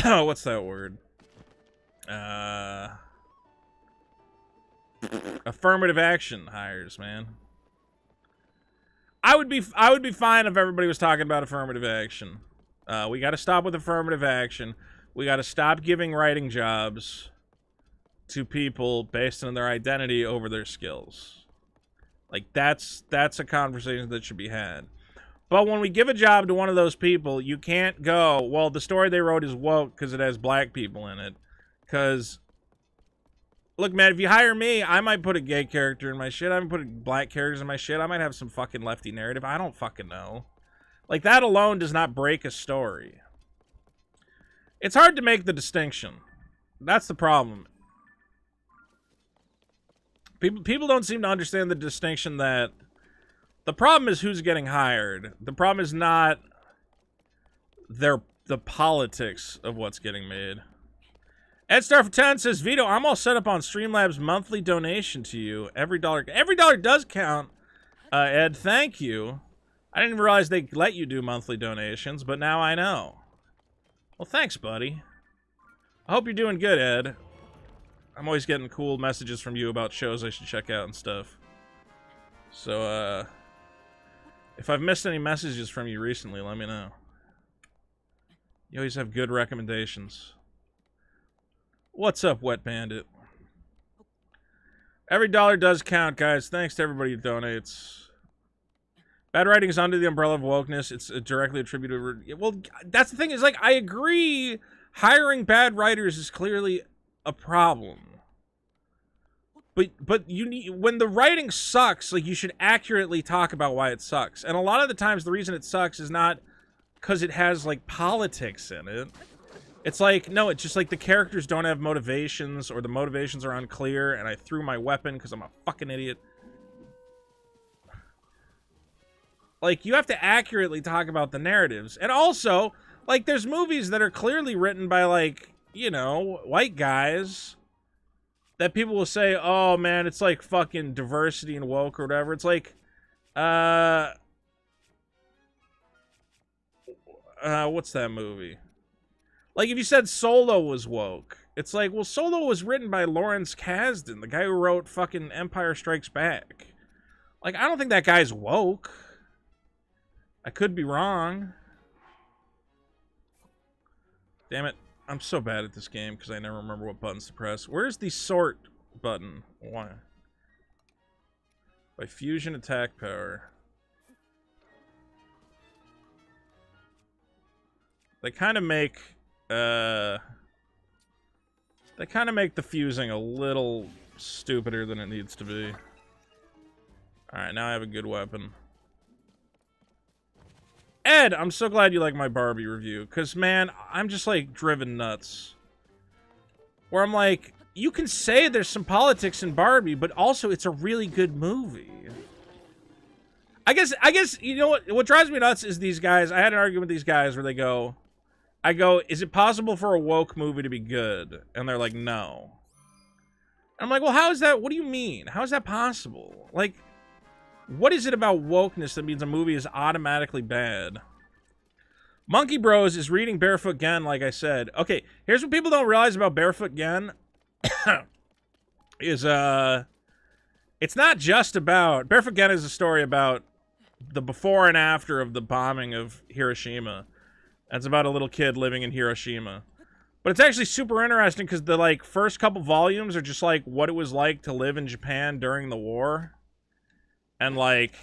what's that word? Affirmative action hires, man. I would be fine if everybody was talking about affirmative action. We got to stop with affirmative action. We got to stop giving writing jobs to people based on their identity over their skills. Like, that's a conversation that should be had. But when we give a job to one of those people, you can't go, well, the story they wrote is woke because it has black people in it. Because, look, man, if you hire me, I might put a gay character in my shit. I might put black characters in my shit. I might have some fucking lefty narrative. I don't fucking know. Like, that alone does not break a story. It's hard to make the distinction. That's the problem. People don't seem to understand the distinction that the problem is who's getting hired. The problem is not the politics of what's getting made. Ed Star for 10 says, Vito, I'm all set up on Streamlabs monthly donation to you. Every dollar does count. Ed, thank you. I didn't realize they let you do monthly donations, but now I know. Well, thanks, buddy. I hope you're doing good, Ed. I'm always getting cool messages from you about shows I should check out and stuff. So, if I've missed any messages from you recently, let me know. You always have good recommendations. What's up, Wet Bandit? Every dollar does count, guys. Thanks to everybody who donates. Bad writing is under the umbrella of wokeness. It's directly attributed... Well, that's the thing, is, like, I agree hiring bad writers is clearly a problem. But you need... When the writing sucks, like, you should accurately talk about why it sucks. And a lot of the times, the reason it sucks is not because it has, like, politics in it. It's like, no, it's just like the characters don't have motivations, or the motivations are unclear, and I threw my weapon because I'm a fucking idiot. Like, you have to accurately talk about the narratives. And also, like, there's movies that are clearly written by, like, you know, white guys that people will say, oh, man, it's like fucking diversity and woke or whatever. It's like, what's that movie? Like, if you said Solo was woke, it's like, well, Solo was written by Lawrence Kasdan, the guy who wrote fucking Empire Strikes Back. Like, I don't think that guy's woke. I could be wrong. Damn it. I'm so bad at this game because I never remember what buttons to press. Where's the sort button? Why? By fusion attack power. They kind of make... they kind of make the fusing a little stupider than it needs to be. Alright, now I have a good weapon. Ed, I'm so glad you like my Barbie review. Because, man, I'm just, like, driven nuts. Where I'm like, you can say there's some politics in Barbie, but also it's a really good movie. I guess, you know what drives me nuts is these guys. I had an argument with these guys where I go, is it possible for a woke movie to be good? And they're like, no. I'm like, well, how is that? What do you mean? How is that possible? Like, what is it about wokeness that means a movie is automatically bad? Monkey Bros is reading Barefoot Gen, like I said. Okay, here's what people don't realize about Barefoot Gen. It's not just about... Barefoot Gen is a story about the before and after of the bombing of Hiroshima. It's about a little kid living in Hiroshima. But it's actually super interesting because the, like, first couple volumes are just, like, what it was like to live in Japan during the war. And, like,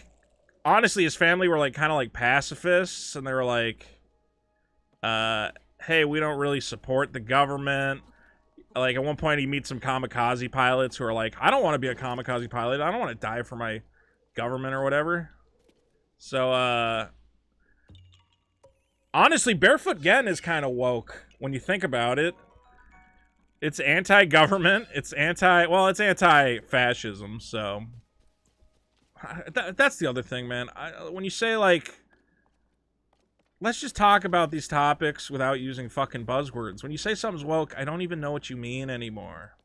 honestly, his family were, like, kind of, like, pacifists. And they were, like, hey, we don't really support the government. Like, at one point, he meets some kamikaze pilots who are like, I don't want to be a kamikaze pilot. I don't want to die for my government or whatever. So, honestly, Barefoot Gen is kind of woke when you think about it. It's anti-government. It's it's anti-fascism, so... That's the other thing, man. When you say, like... Let's just talk about these topics without using fucking buzzwords. When you say something's woke, I don't even know what you mean anymore.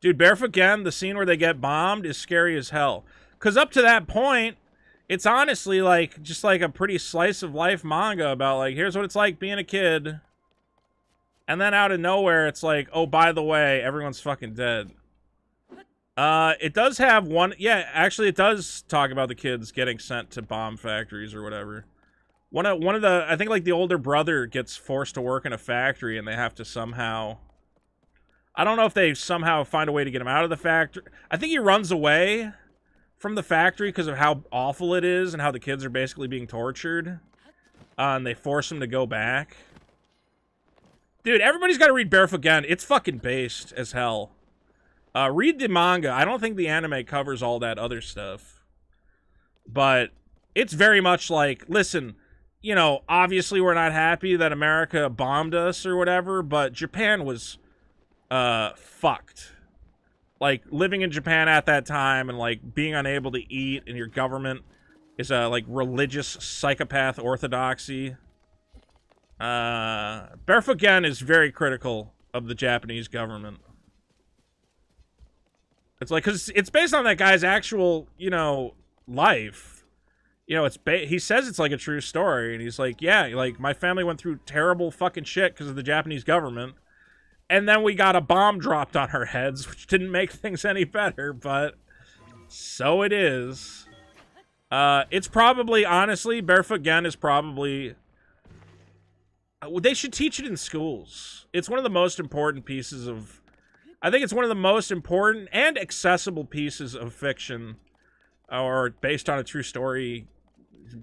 Dude, Barefoot Gen, the scene where they get bombed is scary as hell. Because up to that point, it's honestly, like, just like a pretty slice-of-life manga about, like, here's what it's like being a kid. And then out of nowhere, it's like, oh, by the way, everyone's fucking dead. It does have one... Yeah, actually, it does talk about the kids getting sent to bomb factories or whatever. One of the... I think, like, the older brother gets forced to work in a factory, and they have to somehow... I don't know if they somehow find a way to get him out of the factory. I think he runs away from the factory because of how awful it is and how the kids are basically being tortured. And they force him to go back. Dude, everybody's got to read Barefoot Gen. It's fucking based as hell. Read the manga. I don't think the anime covers all that other stuff. But it's very much like, listen, you know, obviously we're not happy that America bombed us or whatever, but Japan was fucked. Like, living in Japan at that time and, like, being unable to eat and your government is a, like, religious psychopath orthodoxy. Barefoot Gen is very critical of the Japanese government. It's like, because it's based on that guy's actual, you know, life. You know, he says it's like a true story, and he's like, yeah, like, my family went through terrible fucking shit because of the Japanese government, and then we got a bomb dropped on our heads, which didn't make things any better, but so it is. It's probably, honestly, Barefoot Gen is probably... They should teach it in schools. It's one of the most important pieces of... I think it's one of the most important and accessible pieces of fiction, or based on a true story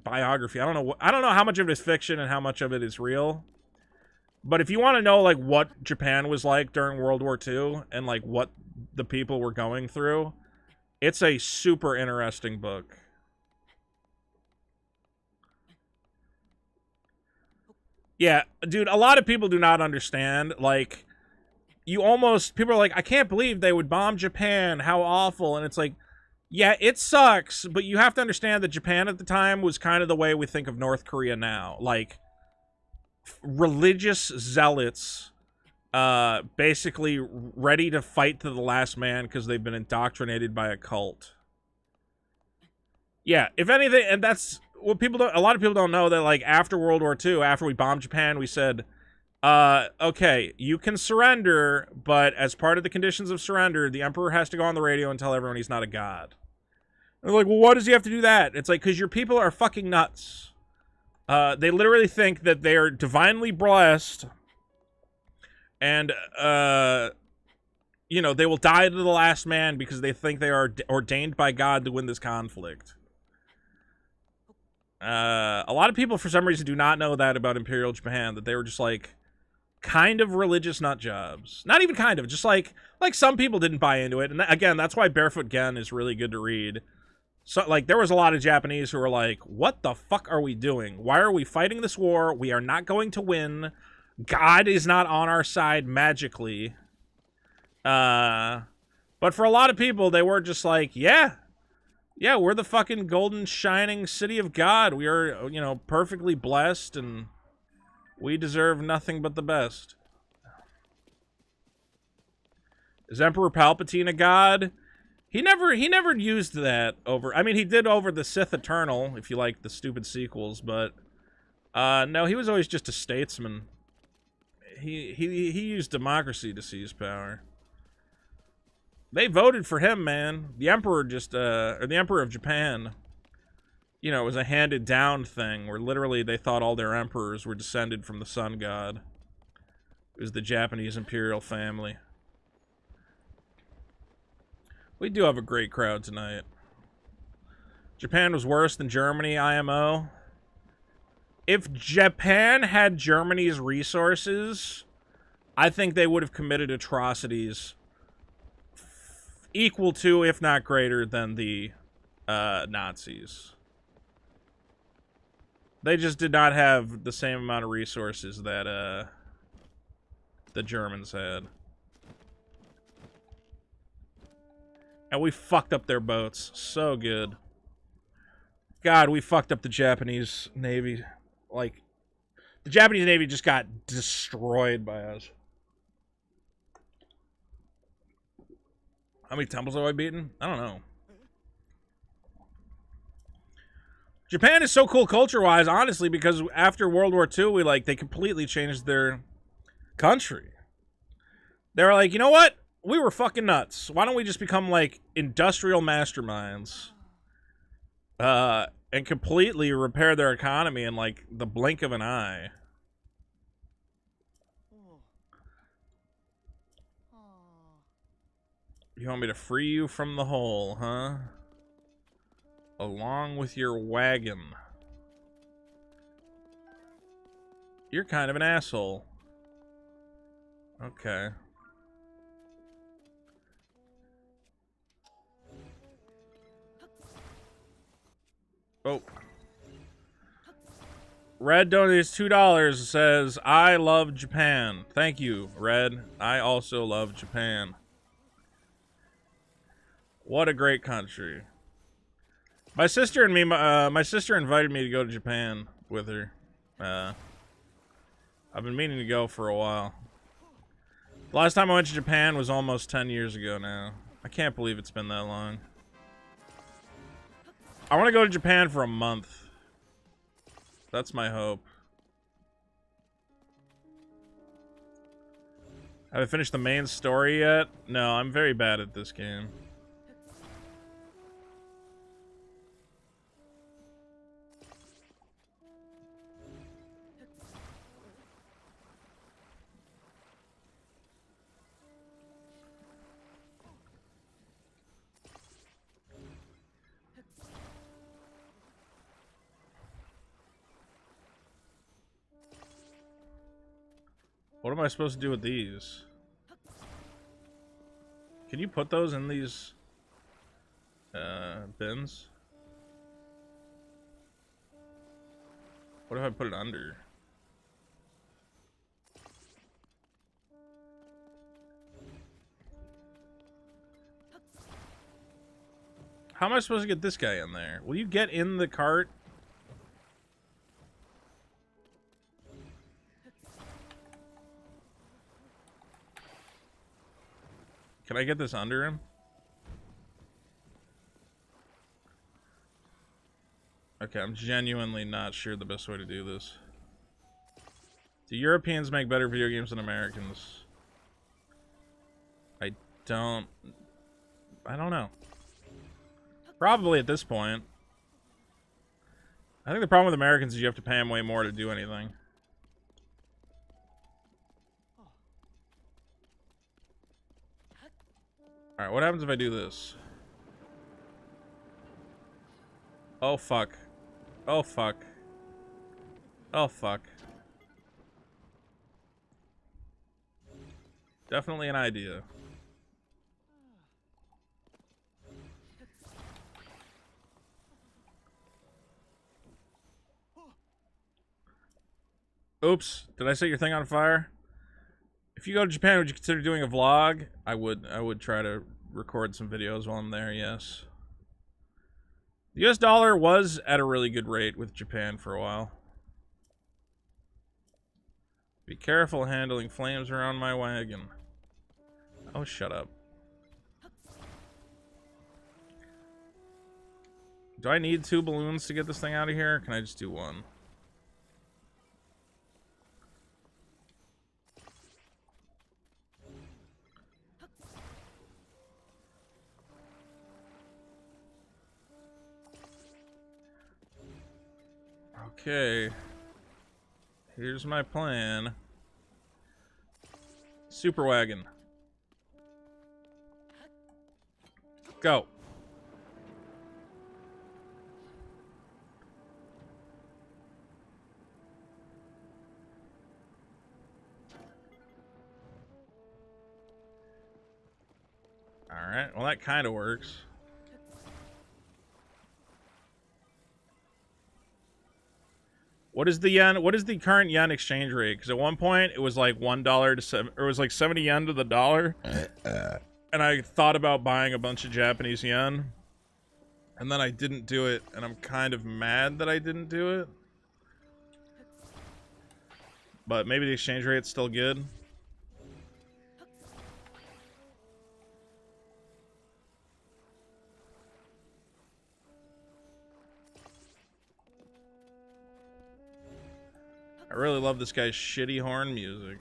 biography. I don't know how much of it is fiction and how much of it is real. But if you want to know, like, what Japan was like during World War II and, like, what the people were going through, it's a super interesting book. Yeah, dude, a lot of people do not understand, like, people are like, I can't believe they would bomb Japan, how awful, and it's like, yeah, it sucks, but you have to understand that Japan at the time was kind of the way we think of North Korea now, like, religious zealots, basically ready to fight to the last man because they've been indoctrinated by a cult. Yeah, if anything, and that's what a lot of people don't know, that, like, after World War II, after we bombed Japan, we said, okay, you can surrender, but as part of the conditions of surrender, the emperor has to go on the radio and tell everyone he's not a god. And they're like, well, why does he have to do that? It's like, because your people are fucking nuts. They literally think that they are divinely blessed, and, you know, they will die to the last man because they think they are ordained by God to win this conflict. A lot of people, for some reason, do not know that about Imperial Japan, that they were just like, kind of religious nut jobs. Not even kind of, just like some people didn't buy into it. And again, that's why Barefoot Gen is really good to read. So, like, there was a lot of Japanese who were like, what the fuck are we doing? Why are we fighting this war? We are not going to win. God is not on our side magically. But for a lot of people, they were just like, yeah, we're the fucking golden shining city of God. We are, you know, perfectly blessed, and we deserve nothing but the best. Is Emperor Palpatine a god? He never used that over. I mean, he did over the Sith Eternal, if you like the stupid sequels, but no, he was always just a statesman. He used democracy to seize power. They voted for him, man. The Emperor just or the Emperor of Japan. You know, it was a handed down thing where literally they thought all their emperors were descended from the sun god. It was the Japanese imperial family. We do have a great crowd tonight. Japan was worse than Germany, IMO. If Japan had Germany's resources, I think they would have committed atrocities equal to, if not greater than, the Nazis. They just did not have the same amount of resources that the Germans had. And we fucked up their boats. So good. God, we fucked up the Japanese Navy. Like, the Japanese Navy just got destroyed by us. How many temples have I beaten? I don't know. Japan is so cool culture-wise, honestly, because after World War II, they completely changed their country. They were like, you know what? We were fucking nuts. Why don't we just become, like, industrial masterminds? And completely repair their economy in, like, the blink of an eye. You want me to free you from the hole, huh? Along with your wagon. You're kind of an asshole. Okay. Oh. Red donates $2, says, I love Japan. Thank you, Red. I also love Japan. What a great country. My sister and me, my sister invited me to go to Japan with her. I've been meaning to go for a while. The last time I went to Japan was almost 10 years ago now. I can't believe it's been that long. I want to go to Japan for a month. That's my hope. Have I finished the main story yet? No, I'm very bad at this game. What am I supposed to do with these? Can you put those in these bins? What if I put it under? How am I supposed to get this guy in there? Will you get in the cart? Can I get this under him? Okay, I'm genuinely not sure the best way to do this. Do Europeans make better video games than Americans? I don't know. Probably at this point. I think the problem with Americans is you have to pay them way more to do anything. Alright, what happens if I do this? Oh, fuck. Oh, fuck. Oh, fuck. Definitely an idea. Oops, did I set your thing on fire? If you go to Japan, would you consider doing a vlog? I would try to record some videos while I'm there, yes. The US dollar was at a really good rate with Japan for a while. Be careful handling flames around my wagon. Oh, shut up. Do I need 2 balloons to get this thing out of here, or can I just do 1? Okay. Here's my plan. Super wagon. Go. Alright, well that kind of works. What is the yen? What is the current yen exchange rate? Because at one point it was like $1 to 7, or it was like 70 yen to the dollar. And I thought about buying a bunch of Japanese yen, and then I didn't do it, and I'm kind of mad that I didn't do it. But maybe the exchange rate's still good. I really love this guy's shitty horn music.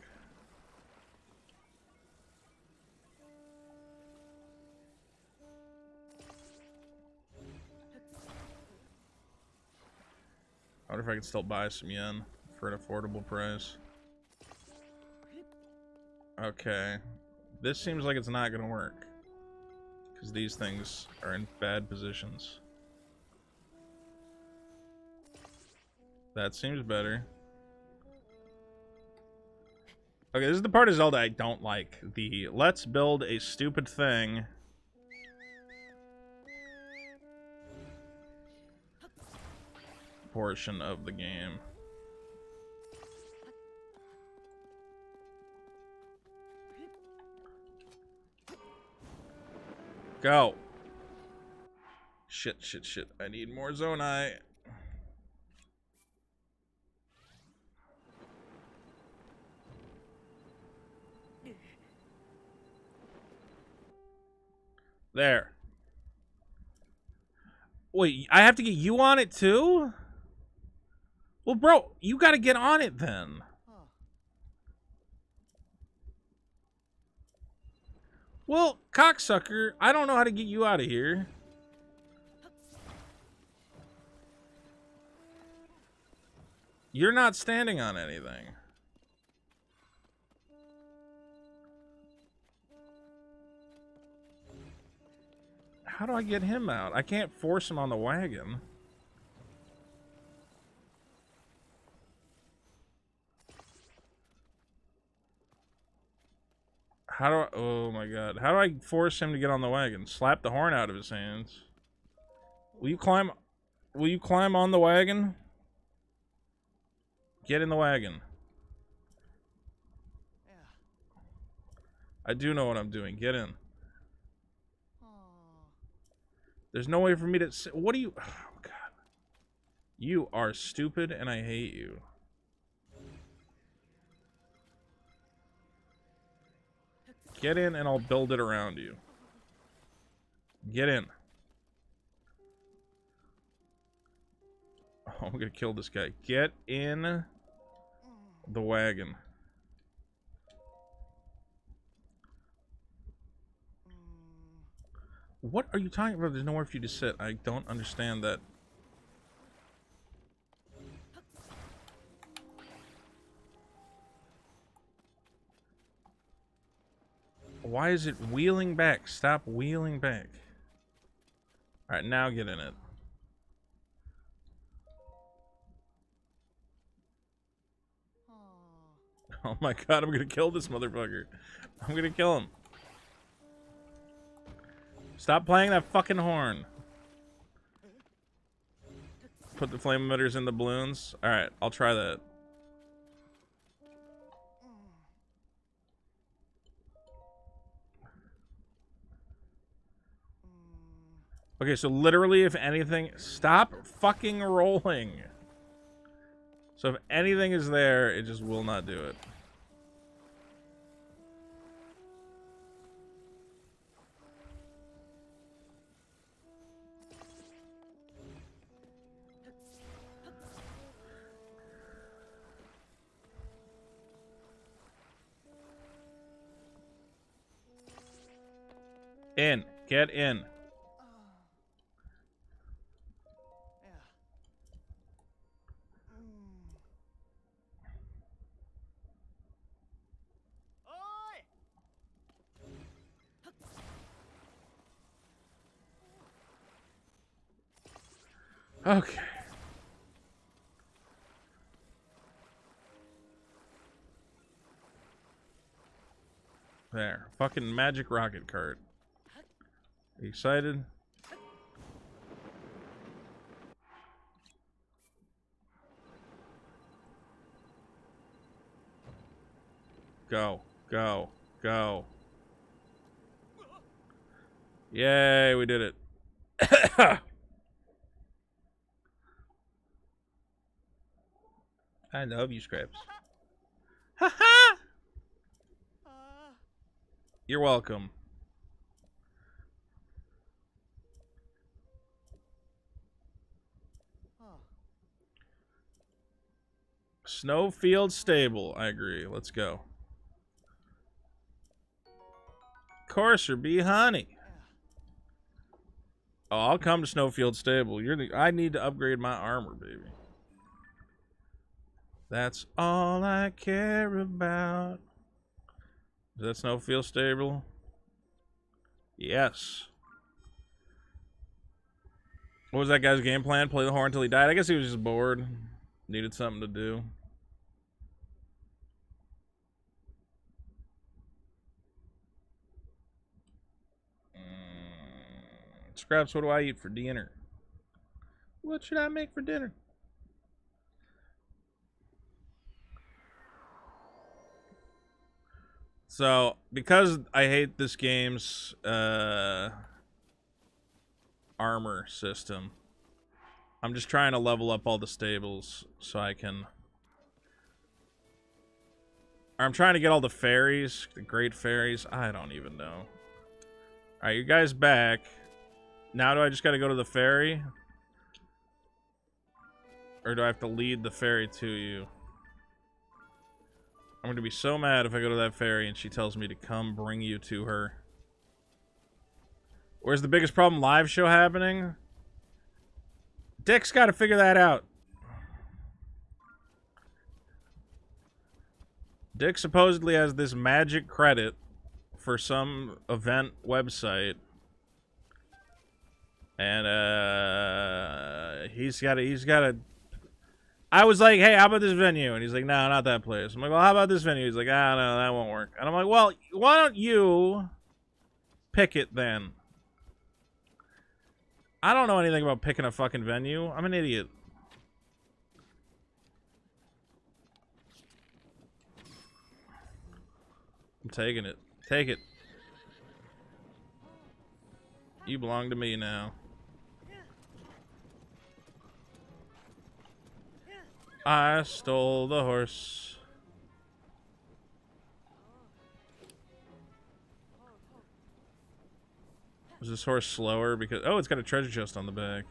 I wonder if I can still buy some yen for an affordable price. Okay. This seems like it's not going to work, because these things are in bad positions. That seems better. Okay, this is the part of Zelda I don't like. The let's build a stupid thing portion of the game. Go. Shit, shit, shit. I need more Zonai. There. Wait, I have to get you on it too? Well, bro, you gotta get on it then. Well, cocksucker, I don't know how to get you out of here. You're not standing on anything. How do I get him out? I can't force him on the wagon. How do I... Oh my god. How do I force him to get on the wagon? Slap the horn out of his hands. Will you climb... Will you climb on the wagon? Get in the wagon. I do know what I'm doing. Get in. There's no way for me to... What do you... Oh, God. You are stupid, and I hate you. Get in, and I'll build it around you. Get in. Oh, I'm gonna kill this guy. Get in the wagon. What are you talking about? There's nowhere for you to sit. I don't understand that. Why is it wheeling back? Stop wheeling back. Alright, now get in it. Oh my god, I'm gonna kill this motherfucker. I'm gonna kill him. Stop playing that fucking horn. Put the flame emitters in the balloons. Alright, I'll try that. Okay, so literally if anything... Stop fucking rolling. So if anything is there, it just will not do it. In. Get in. Okay. There. Fucking magic rocket cart. Are you excited? Go. Go. Go. Yay, we did it. I love you, Scraps. Ha-ha! You're welcome. Snowfield Stable. I agree. Let's go. Courser bee honey. Oh, I'll come to Snowfield Stable. I need to upgrade my armor, baby. That's all I care about. Is that Snowfield Stable? Yes. What was that guy's game plan? Play the horn until he died? I guess he was just bored. Needed something to do. Scraps, what do I eat for dinner? What should I make for dinner? So, because I hate this game's armor system, I'm just trying to level up all the stables so I can... I'm trying to get all the fairies, the great fairies. I don't even know. Alright, you guys back. Now do I just gotta go to the ferry? Or do I have to lead the ferry to you? I'm gonna be so mad if I go to that ferry and she tells me to come bring you to her. Where's the biggest problem? Live show happening? Dick's gotta figure that out. Dick supposedly has this magic credit for some event website. And he's gotta I was like, hey, how about this venue? And he's like, no, not that place. I'm like, well, how about this venue? He's like, ah, no, that won't work. And I'm like, well, why don't you pick it then? I don't know anything about picking a fucking venue. I'm an idiot. I'm taking it. Take it. You belong to me now. I stole the horse. Is this horse slower? Because oh, it's got a treasure chest on the back.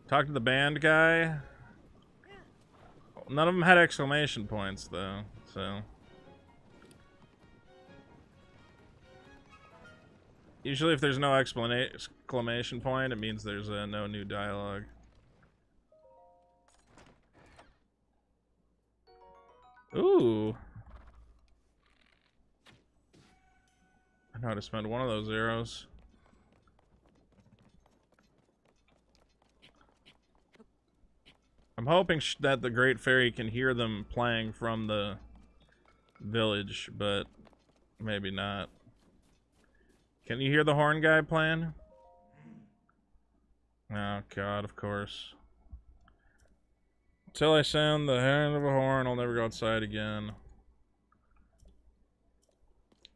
Talk to the band guy. None of them had exclamation points though, so. Usually if there's no exclamation point, it means there's no new dialogue. Ooh. I know how to spend one of those arrows. I'm hoping that the Great Fairy can hear them playing from the village, but maybe not. Can you hear the horn guy playing? Oh, God, of course. Until I sound the hand of a horn, I'll never go outside again.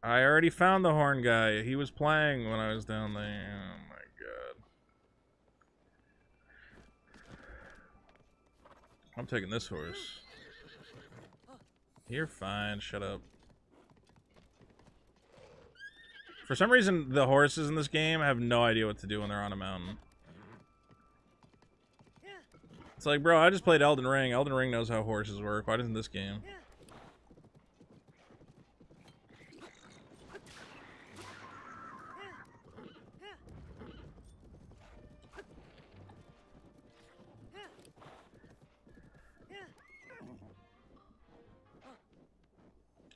I already found the horn guy. He was playing when I was down there. Oh, my God. I'm taking this horse. You're fine. Shut up. For some reason, the horses in this game have no idea what to do when they're on a mountain. It's like, bro, I just played Elden Ring. Elden Ring knows how horses work. Why doesn't this game?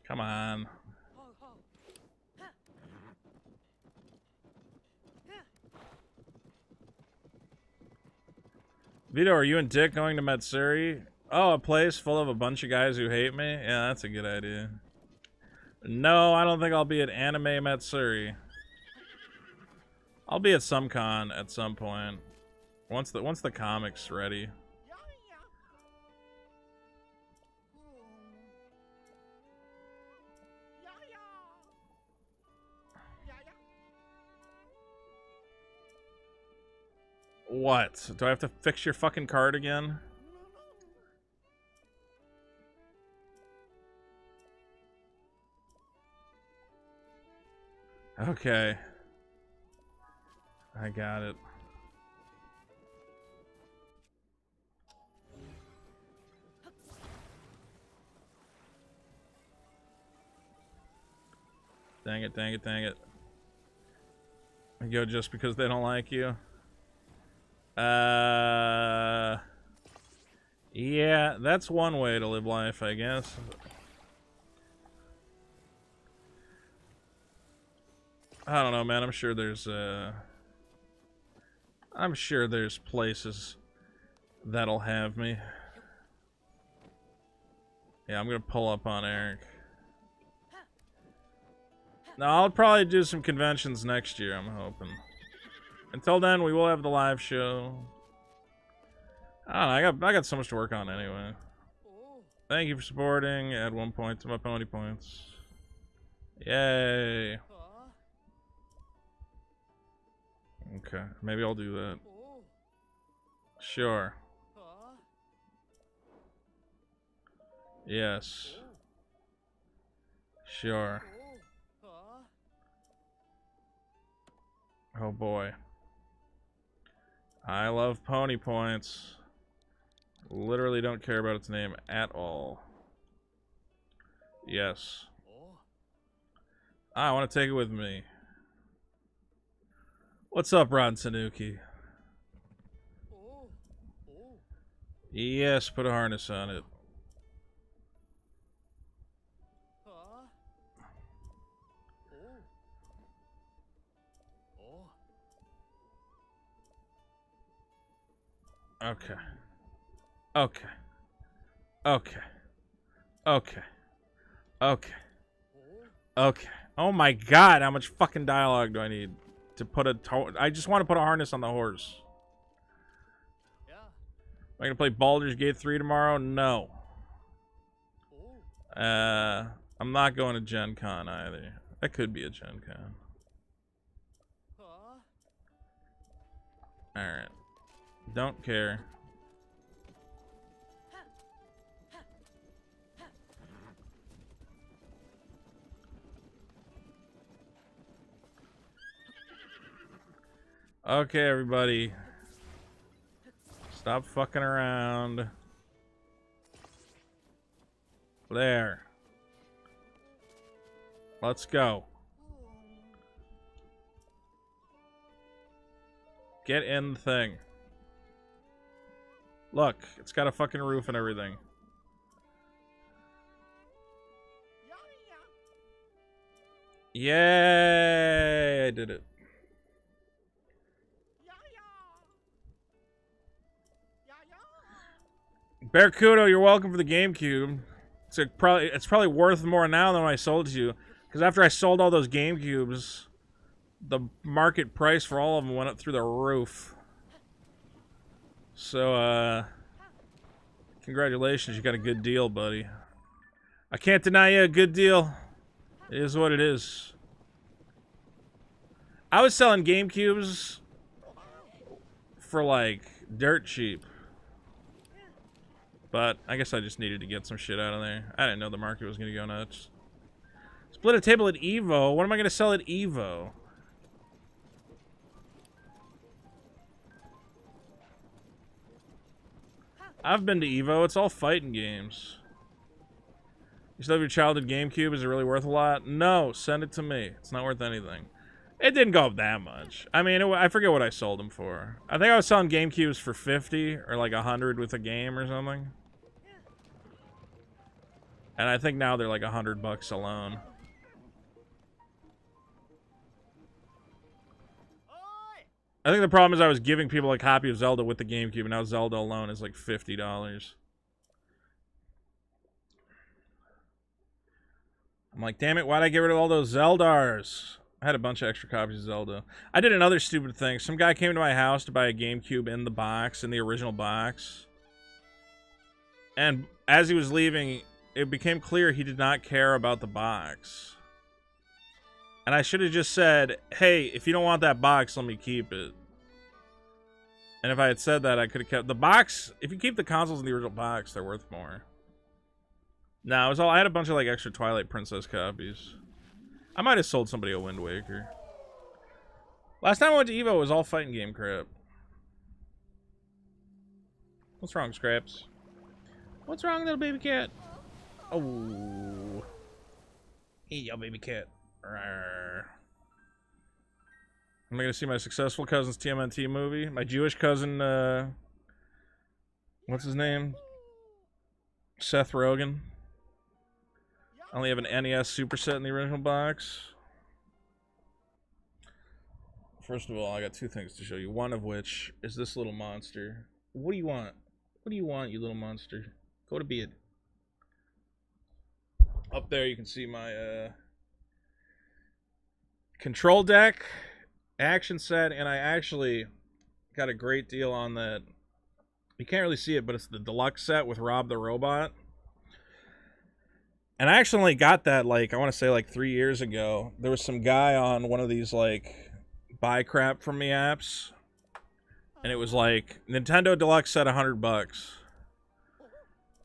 Come on. Vito, are you and Dick going to Matsuri? Oh, a place full of a bunch of guys who hate me? Yeah, that's a good idea. No, I don't think I'll be at Anime Matsuri. I'll be at some con at some point. Once the comic's ready. What? Do I have to fix your fucking card again? Okay. I got it. Dang it, dang it, dang it. Go just because they don't like you? Yeah, that's one way to live life, I guess. I don't know, man. I'm sure there's places that'll have me. Yeah, I'm gonna pull up on Eric. No, I'll probably do some conventions next year, I'm hoping. Until then, we will have the live show. I don't know, I got so much to work on anyway. Thank you for supporting. Add 1 point to my pony points. Yay. Okay, maybe I'll do that. Sure. Yes. Sure. Oh boy. I love pony points. Literally don't care about its name at all. Yes. I want to take it with me. What's up, Ron Tanuki? Yes, put a harness on it. Okay. Okay. Okay. Okay. Okay. Okay. Oh my god, how much fucking dialogue do I need to put I just want to put a harness on the horse. Am I gonna play Baldur's Gate 3 tomorrow? No. I'm not going to Gen Con either. That could be a Gen Con. Alright. Don't care. Okay, everybody. Stop fucking around. There. Let's go. Get in the thing. Look, it's got a fucking roof and everything. Yay! I did it. Barracuda, you're welcome for the GameCube. It's probably worth more now than when I sold it to you. Because after I sold all those GameCubes, the market price for all of them went up through the roof. So, congratulations, you got a good deal, buddy. I can't deny you a good deal. It is what it is. I was selling GameCubes for, like, dirt cheap. But I guess I just needed to get some shit out of there. I didn't know the market was going to go nuts. Split a table at Evo. What am I going to sell at Evo? I've been to Evo. It's all fighting games. You still have your childhood GameCube? Is it really worth a lot? No. Send it to me. It's not worth anything. It didn't go up that much. I mean, I forget what I sold them for. I think I was selling GameCubes for 50 or like 100 with a game or something. And I think now they're like $100 alone. I think the problem is I was giving people a copy of Zelda with the GameCube, and now Zelda alone is like $50. I'm like, damn it, why'd I get rid of all those Zeldars? I had a bunch of extra copies of Zelda. I did another stupid thing. Some guy came to my house to buy a GameCube in the box, in the original box. And as he was leaving, it became clear he did not care about the box. And I should have just said, hey, if you don't want that box, let me keep it. And if I had said that, I could have kept the box. If you keep the consoles in the original box, they're worth more. No, it was all. I had a bunch of like extra Twilight Princess copies. I might have sold somebody a Wind Waker. Last time I went to Evo, it was all fighting game crap. What's wrong, Scraps? What's wrong, little baby cat? Oh. Hey, yo, baby cat. Rawr. Am I gonna see my successful cousin's TMNT movie? My Jewish cousin, what's his name? Seth Rogen. I only have an NES superset in the original box. First of all, I got two things to show you. One of which is this little monster. What do you want? What do you want, you little monster? Go to bed. Up there you can see my control deck, action set, and I actually got a great deal on that. You can't really see it, but it's the deluxe set with Rob the Robot. And I actually only got that, like, I want to say like 3 years ago. There was some guy on one of these, like, buy crap from me apps. And it was like, Nintendo Deluxe set $100.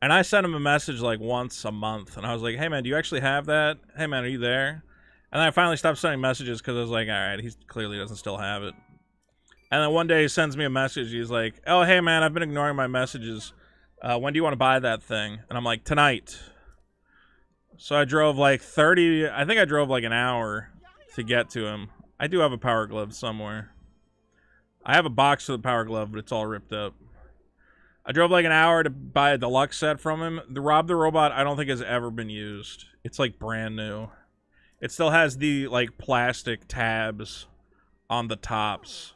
And I sent him a message like once a month. And I was like, hey man, do you actually have that? Hey man, are you there? And then I finally stopped sending messages because I was like, alright, he clearly doesn't still have it. And then one day he sends me a message. He's like, oh, hey man, I've been ignoring my messages. When do you want to buy that thing? And I'm like, tonight. So I drove like I think I drove like an hour to get to him. I do have a Power Glove somewhere. I have a box of the Power Glove, but it's all ripped up. I drove like an hour to buy a deluxe set from him. The Rob the Robot, I don't think has ever been used. It's like brand new. It still has the like plastic tabs on the tops.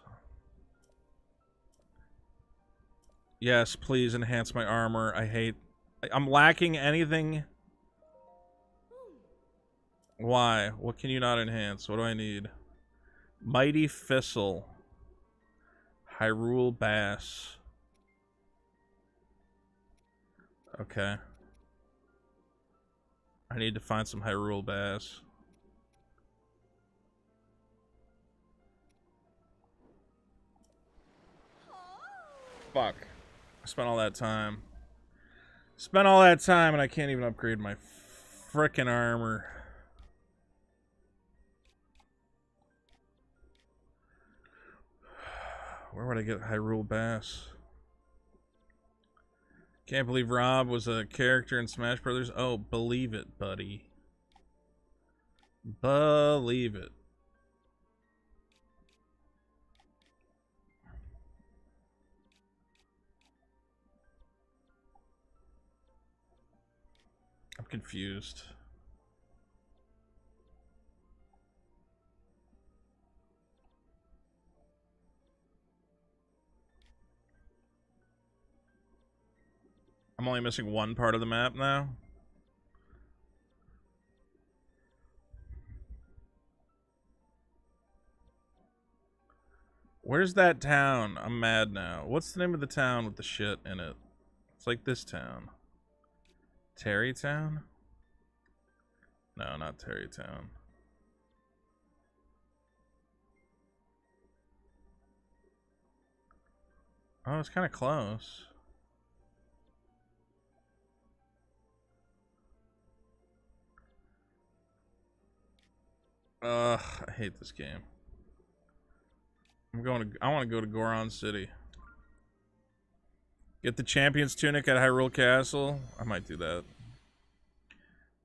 Yes, please enhance my armor. I'm lacking anything. Why? What can you not enhance? What do I need? Mighty Fissile. Hyrule Bass. Okay. I need to find some Hyrule Bass. Fuck. I spent all that time. Spent all that time and I can't even upgrade my frickin' armor. Where would I get Hyrule Bass? Can't believe Rob was a character in Smash Brothers. Oh, believe it, buddy. Believe it. I'm confused. I'm only missing one part of the map now. Where's that town? I'm mad now. What's the name of the town with the shit in it? It's like this town. Terrytown? No, not Terrytown. Oh, it's kind of close. Ugh, I hate this game. I want to go to Goron City. Get the champion's tunic at Hyrule Castle. I might do that.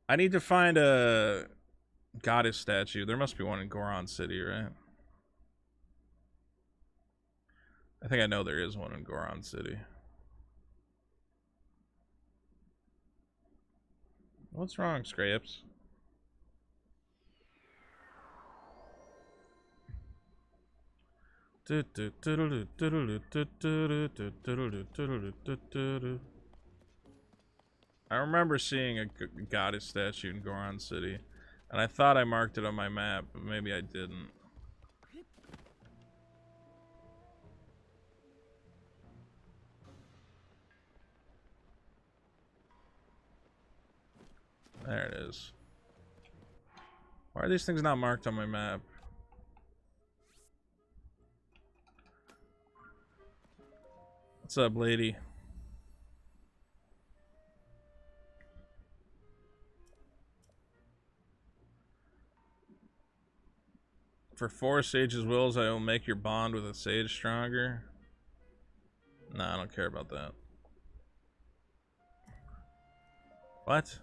I need to find a goddess statue. There must be one in Goron City, right? I think I know there is one in Goron City. What's wrong, Scraps? I remember seeing a goddess statue in Goron City, and I thought I marked it on my map, but maybe I didn't. There it is. Why are these things not marked on my map? What's up, lady? For 4 sages' wills, I will make your bond with a sage stronger. Nah, I don't care about that. What?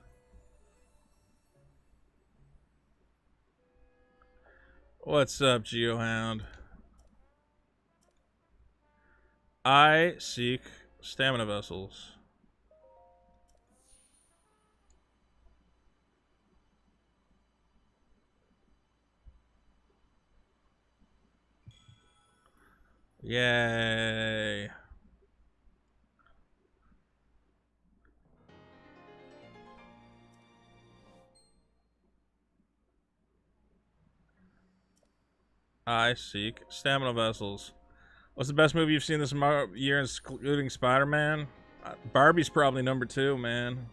What's up, Geohound? I seek stamina vessels. Yay. I seek stamina vessels. What's the best movie you've seen this year, including Spider-Man? Barbie's probably number 2, man.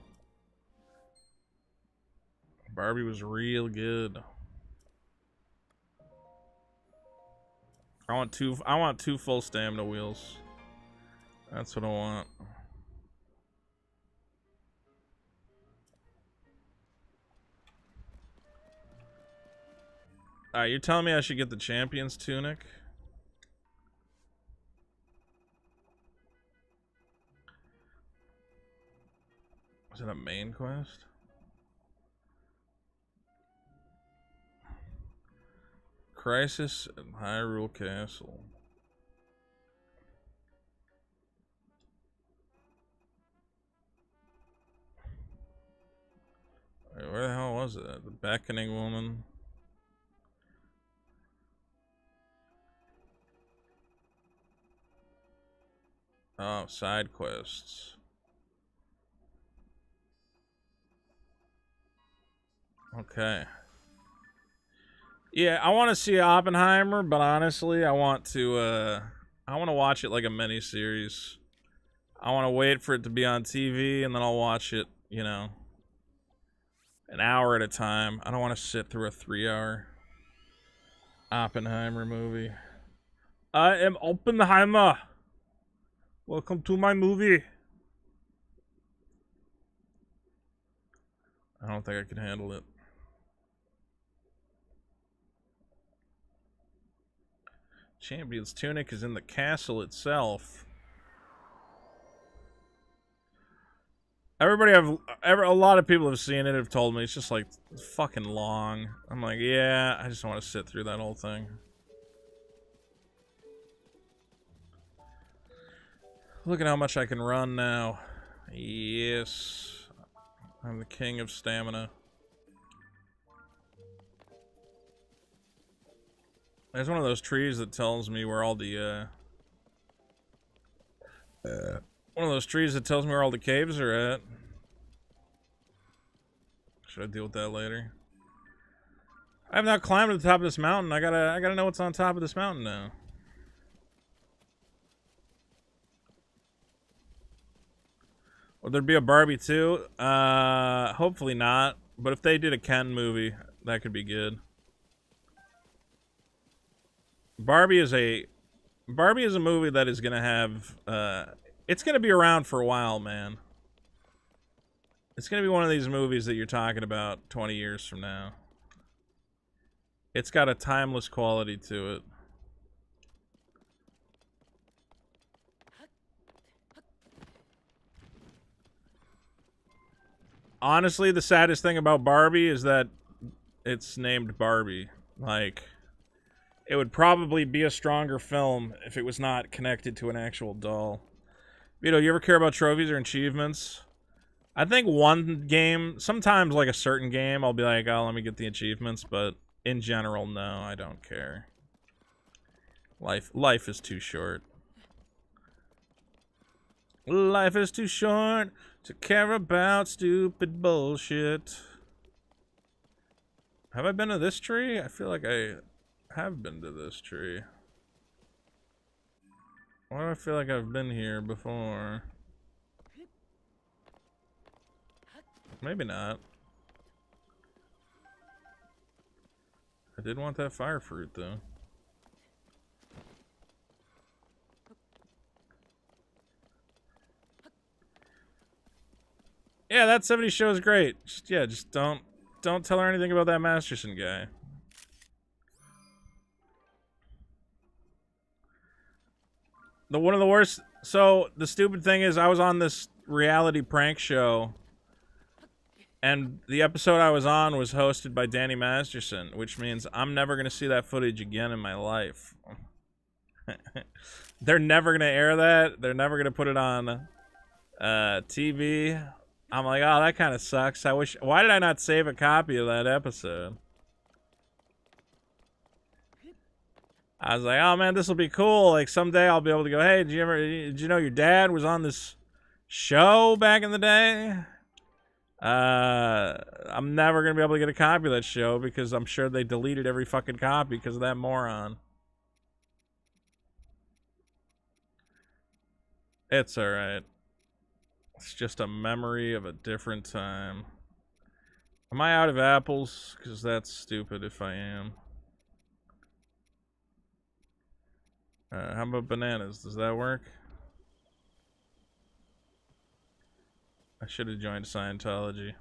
Barbie was real good. I want two full stamina wheels. That's what I want. Alright, you're telling me I should get the champion's tunic? Is it a main quest? Crisis at Hyrule Castle. Wait, where the hell was it? The Beckoning Woman. Oh, side quests. Okay. Yeah, I want to see Oppenheimer, but honestly, I want to watch it like a mini series. I want to wait for it to be on TV, and then I'll watch it, you know, an hour at a time. I don't want to sit through a 3-hour Oppenheimer movie. I am Oppenheimer. Welcome to my movie. I don't think I can handle it. Champion's tunic is in the castle itself. A lot of people have seen it, have told me it's just like fucking long. I'm like, yeah, I just want to sit through that whole thing. Look at how much I can run now. Yes. I'm the king of stamina. There's one of those trees that tells me where all the One of those trees that tells me where all the caves are at. Should I deal with that later? I have not climbed to the top of this mountain. I gotta know what's on top of this mountain now. Will there be a Barbie too? Hopefully not. But if they did a Ken movie, that could be good. Barbie is a movie that is gonna have it's gonna be around for a while, man. It's gonna be one of these movies that you're talking about 20 years from now. It's got a timeless quality to it. Honestly, the saddest thing about Barbie is that it's named Barbie. Like, it would probably be a stronger film if it was not connected to an actual doll. Vito, you ever care about trophies or achievements? I think one game, sometimes like a certain game, I'll be like, oh, let me get the achievements, but in general, no, I don't care. Life is too short. Life is too short to care about stupid bullshit. Have I been to this tree? I feel like I have been to this tree. Why do I feel like I've been here before? Maybe not. I did want that fire fruit, though. Yeah, that 70 show is great. Just don't tell her anything about that Masterson guy. One of the worst. So the stupid thing is, I was on this reality prank show, and the episode I was on was hosted by Danny Masterson, which means I'm never gonna see that footage again in my life. They're never gonna air that. They're never gonna put it on TV. I'm like, oh, that kind of sucks. I wish. Why did I not save a copy of that episode? I was like, oh man, this will be cool. Like someday I'll be able to go, hey, did you know your dad was on this show back in the day? I'm never gonna be able to get a copy of that show because I'm sure they deleted every fucking copy because of that moron. It's alright. It's just a memory of a different time. Am I out of apples? Because that's stupid if I am. How about bananas? Does that work? I should have joined Scientology.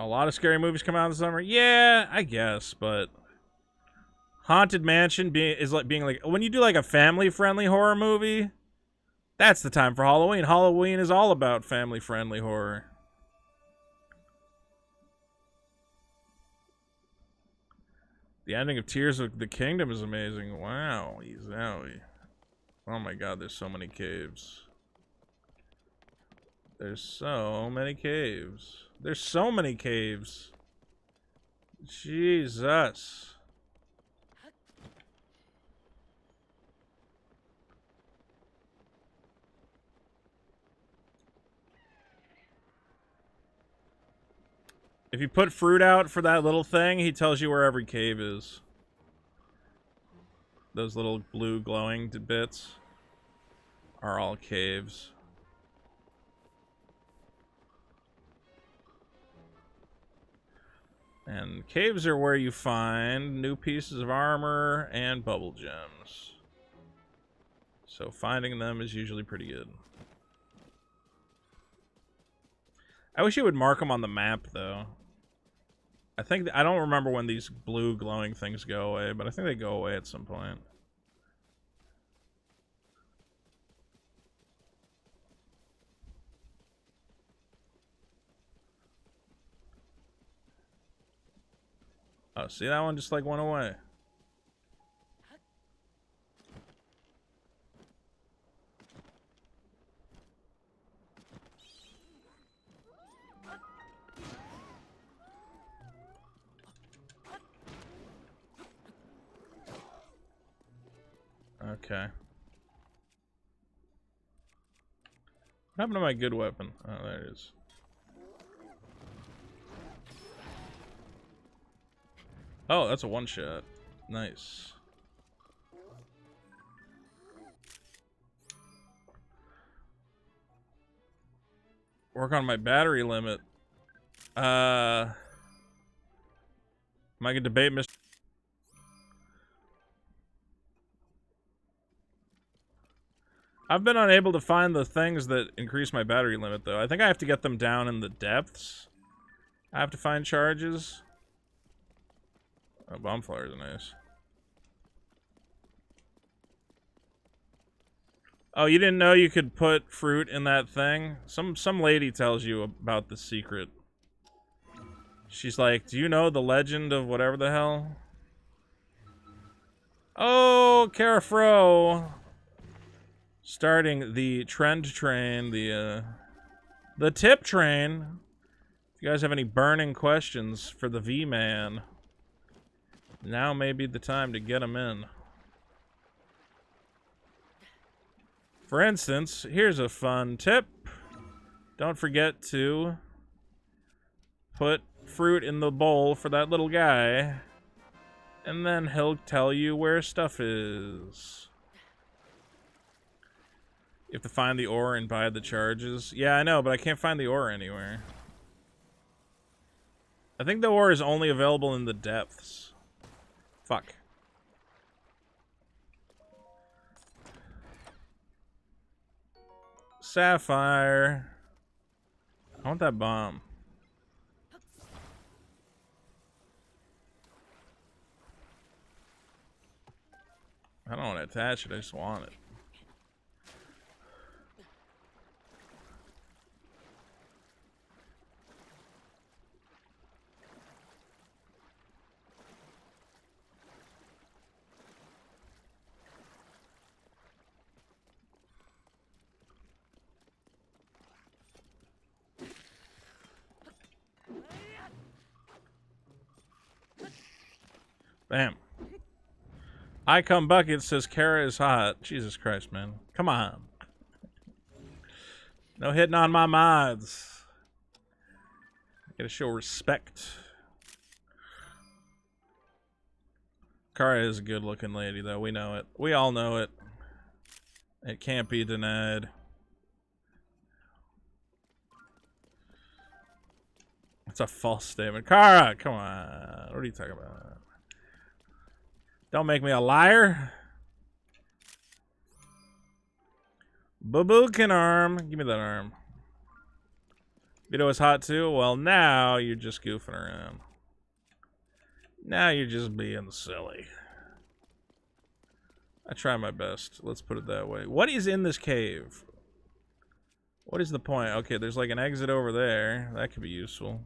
A lot of scary movies come out in the summer? Yeah, I guess, but Haunted Mansion is like being like, when you do like a family-friendly horror movie, that's the time for Halloween. Halloween is all about family-friendly horror. The ending of Tears of the Kingdom is amazing. Wow, zowie. Oh my god, there's so many caves. There's so many caves. There's so many caves. Jesus. If you put fruit out for that little thing, he tells you where every cave is. Those little blue glowing bits are all caves. And caves are where you find new pieces of armor and bubble gems. So finding them is usually pretty good. I wish you would mark them on the map, though. I don't remember when these blue glowing things go away, but I think they go away at some point. Oh, see, that one just like went away. Okay. What happened to my good weapon? Oh, there it is. Oh, that's a one-shot. Nice. Work on my battery limit. Am I gonna debate Mr. I've been unable to find the things that increase my battery limit, though. I think I have to get them down in the depths. I have to find charges. Oh, bomb flowers are nice. Oh, you didn't know you could put fruit in that thing? Some lady tells you about the secret. She's like, do you know the legend of whatever the hell? Oh, Carafro. Starting the trend train, the tip train. If you guys have any burning questions for the V-Man, now may be the time to get them in. For instance, here's a fun tip. Don't forget to put fruit in the bowl for that little guy, and then he'll tell you where stuff is. You have to find the ore and buy the charges. Yeah, I know, but I can't find the ore anywhere. I think the ore is only available in the depths. Fuck. Sapphire. I want that bomb. I don't want to attach it, I just want it. Bam. I come bucket says Kara is hot. Jesus Christ, man. Come on. No hitting on my mods. Gotta show respect. Kara is a good looking lady, though. We know it. We all know it. It can't be denied. It's a false statement. Kara, come on. What are you talking about? Don't make me a liar. Babukin arm. Give me that arm. Vito is hot too? Well, now you're just goofing around. Now you're just being silly. I try my best. Let's put it that way. What is in this cave? What is the point? Okay, there's like an exit over there. That could be useful.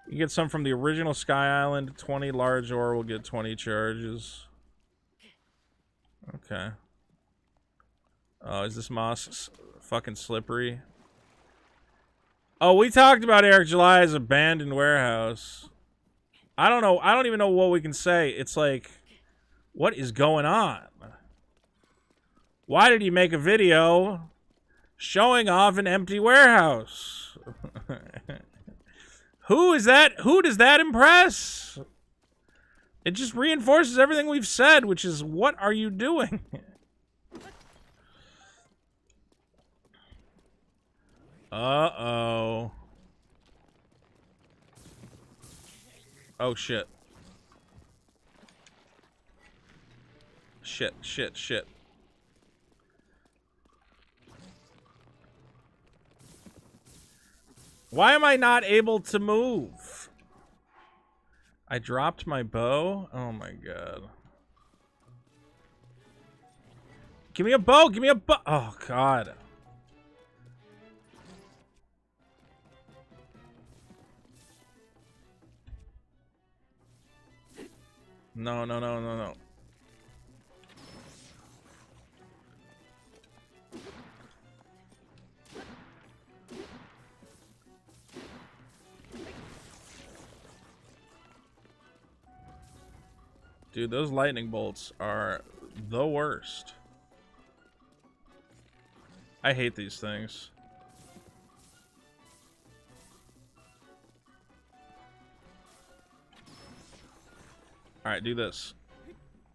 You get some from the original Sky Island. 20 large ore will get 20 charges. Okay. Oh, is this moss fucking slippery? Oh, we talked about Eric July's abandoned warehouse. I don't know. I don't even know what we can say. It's like, what is going on? Why did he make a video showing off an empty warehouse? Who is that? Who does that impress? It just reinforces everything we've said, which is, what are you doing? Uh-oh. Oh, shit. Shit, shit, shit. Why am I not able to move? I dropped my bow? Oh my god. Give me a bow! Give me a bow! Oh god. No, no, no, no, no. Dude, those lightning bolts are the worst. I hate these things. Alright, do this.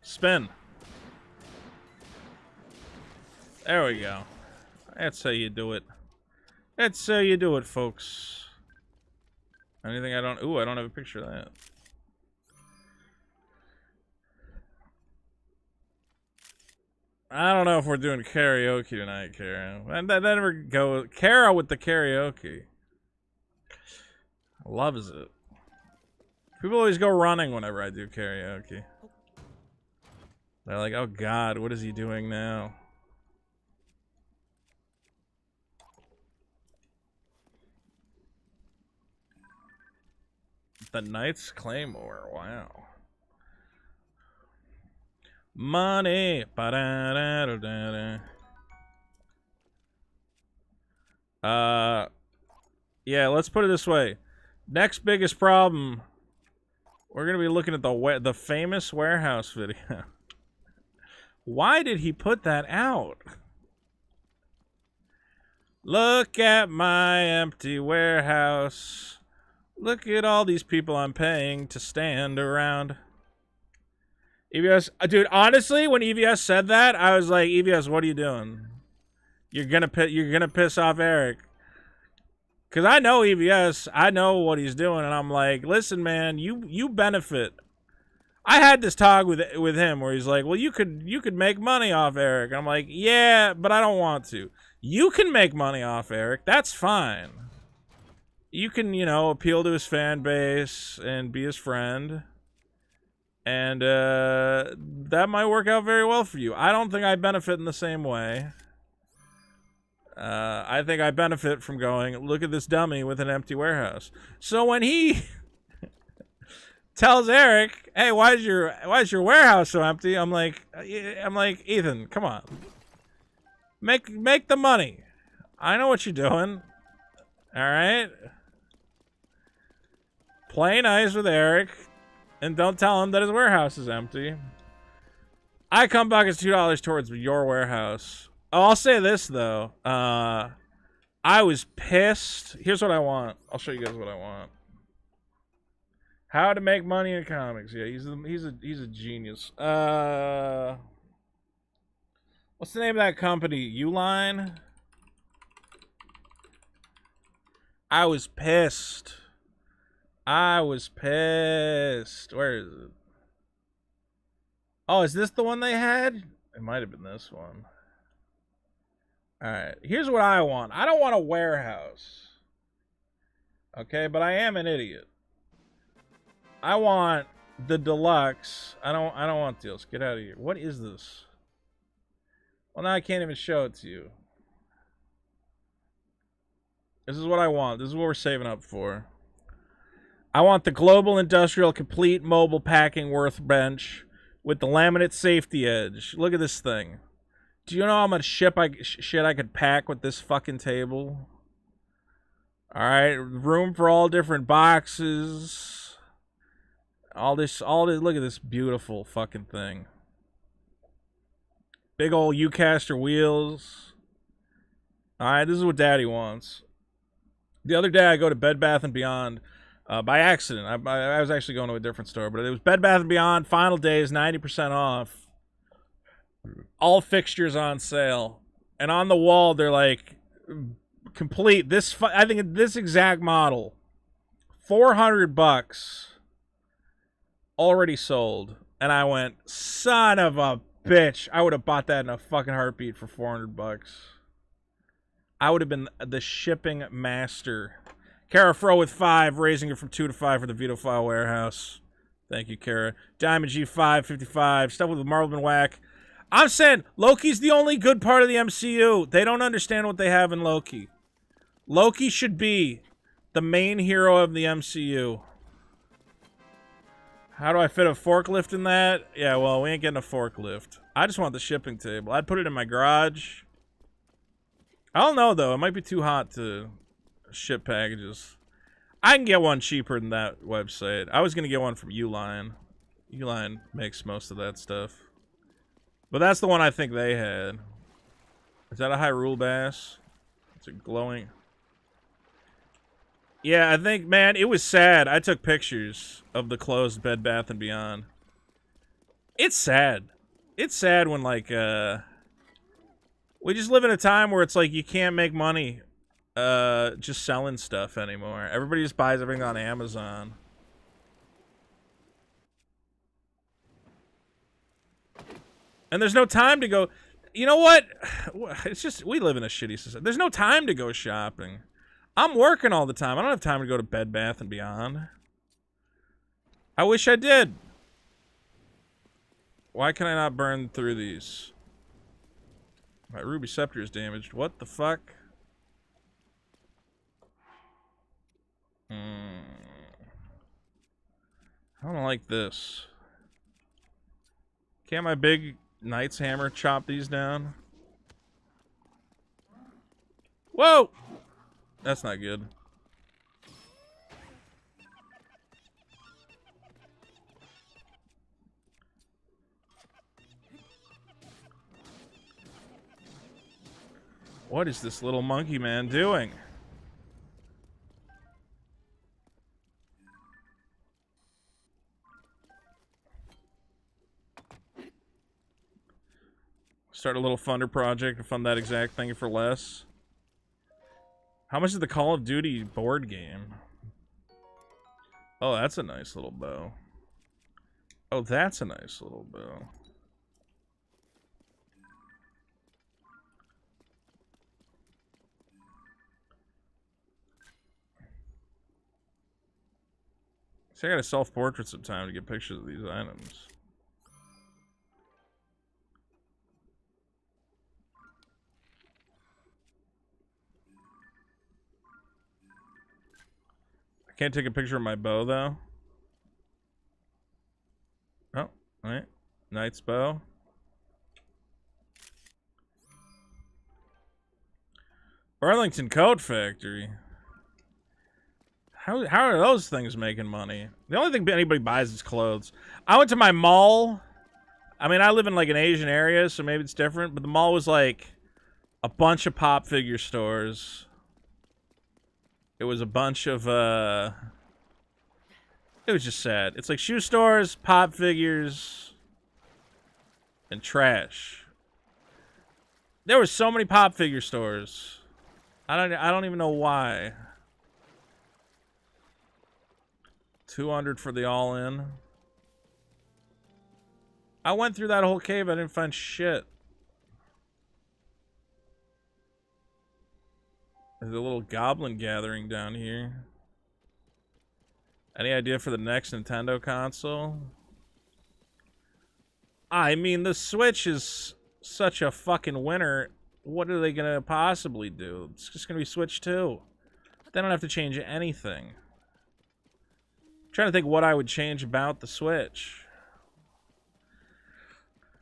Spin. There we go. That's how you do it. That's how you do it, folks. Anything I don't... Ooh, I don't have a picture of that. I don't know if we're doing karaoke tonight, Kara. That never go. Kara with the karaoke. Loves it. People always go running whenever I do karaoke. They're like, oh god, what is he doing now? The Knight's Claymore, wow. Money. Yeah, let's put it this way. Next biggest problem, we're gonna be looking at the famous warehouse video. Why did he put that out? Look at my empty warehouse. Look at all these people I'm paying to stand around. EVS, dude, honestly, when EVS said that, I was like, EVS, what are you doing? You're gonna piss off Eric. Cause I know EVS, I know what he's doing, and I'm like, listen, man, you benefit. I had this talk with him where he's like, well, you could make money off Eric. I'm like, yeah, but I don't want to. You can make money off Eric. That's fine. You can, you know, appeal to his fan base and be his friend. And that might work out very well for you. I don't think I benefit in the same way. I think I benefit from going, look at this dummy with an empty warehouse. So when he tells Eric, hey, why is your warehouse so empty? I'm like, Ethan, come on. Make the money. I know what you're doing. All right? Play nice with Eric. And don't tell him that his warehouse is empty. I come back as $2 towards your warehouse. Oh, I'll say this, though. I was pissed. Here's what I want. I'll show you guys what I want. How to make money in comics. Yeah, he's a genius. What's the name of that company? Uline? I was pissed. I was pissed. Where is it? Oh, is this the one they had? It might have been this one. Alright, here's what I want. I don't want a warehouse. Okay, but I am an idiot. I want the deluxe. I don't want deals. Get out of here. What is this? Well, now I can't even show it to you. This is what I want. This is what we're saving up for. I want the Global Industrial Complete Mobile Packing Workbench with the laminate safety edge. Look at this thing. Do you know how much shit I could pack with this fucking table? Alright, room for all different boxes. All this, look at this beautiful fucking thing. Big old U-caster wheels. Alright, this is what Daddy wants. The other day I go to Bed Bath & Beyond by accident. I was actually going to a different store, but it was Bed Bath & Beyond, final days, 90% off. All fixtures on sale. And on the wall, they're like, complete, I think this exact model, $400, already sold. And I went, son of a bitch. I would have bought that in a fucking heartbeat for $400. I would have been the shipping master. Kara Fro with 5, raising it from 2 to 5 for the Vito File Warehouse. Thank you, Kara. Diamond G5, 55. Stuff with Marvelman Whack. I'm saying Loki's the only good part of the MCU. They don't understand what they have in Loki. Loki should be the main hero of the MCU. How do I fit a forklift in that? Yeah, well, we ain't getting a forklift. I just want the shipping table. I'd put it in my garage. I don't know, though. It might be too hot to ship packages. I can get one cheaper than that website. I was going to get one from Uline. Uline makes most of that stuff. But that's the one I think they had. Is that a Hyrule bass? It's a glowing... Yeah, I think, man, it was sad. I took pictures of the closed Bed Bath & Beyond. It's sad. It's sad when, like, we just live in a time where it's like you can't make money just selling stuff anymore. Everybody just buys everything on Amazon. And there's no time to go... You know what? It's just, we live in a shitty society. There's no time to go shopping. I'm working all the time. I don't have time to go to Bed Bath & Beyond. I wish I did. Why can I not burn through these? My ruby scepter is damaged. What the fuck? I don't like this. Can't my big knight's hammer chop these down? Whoa! That's not good. What is this little monkey man doing? Start a little funder project to fund that exact thing for less. How much is the Call of Duty board game? Oh, that's a nice little bow. Oh, that's a nice little bow. See, I gotta self-portrait some time to get pictures of these items. I can't take a picture of my bow, though. Oh, alright. Knight's bow. Burlington Coat Factory. How are those things making money? The only thing anybody buys is clothes. I went to my mall. I mean, I live in like an Asian area, so maybe it's different. But the mall was like a bunch of pop figure stores. It was a bunch of, it was just sad. It's like shoe stores, pop figures, and trash. There were so many pop figure stores. I don't even know why. 200 for the all-in. I went through that whole cave. I didn't find shit. There's a little goblin gathering down here. Any idea for the next Nintendo console? I mean, the Switch is such a fucking winner. What are they gonna possibly do? It's just gonna be Switch 2. They don't have to change anything. I'm trying to think what I would change about the Switch.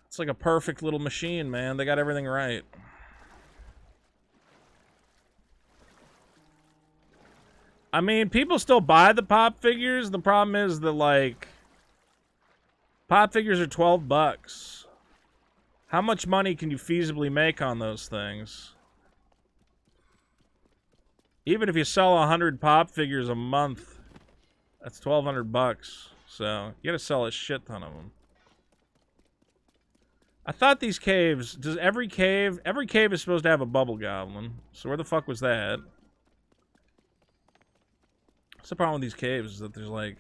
It's like a perfect little machine, man. They got everything right. I mean, people still buy the pop figures. The problem is that, like, pop figures are $12. How much money can you feasibly make on those things? Even if you sell 100 pop figures a month, that's $1,200. So, you gotta sell a shit ton of them. I thought these caves, does every cave is supposed to have a bubble goblin. So where the fuck was that? What's the problem with these caves is that there's like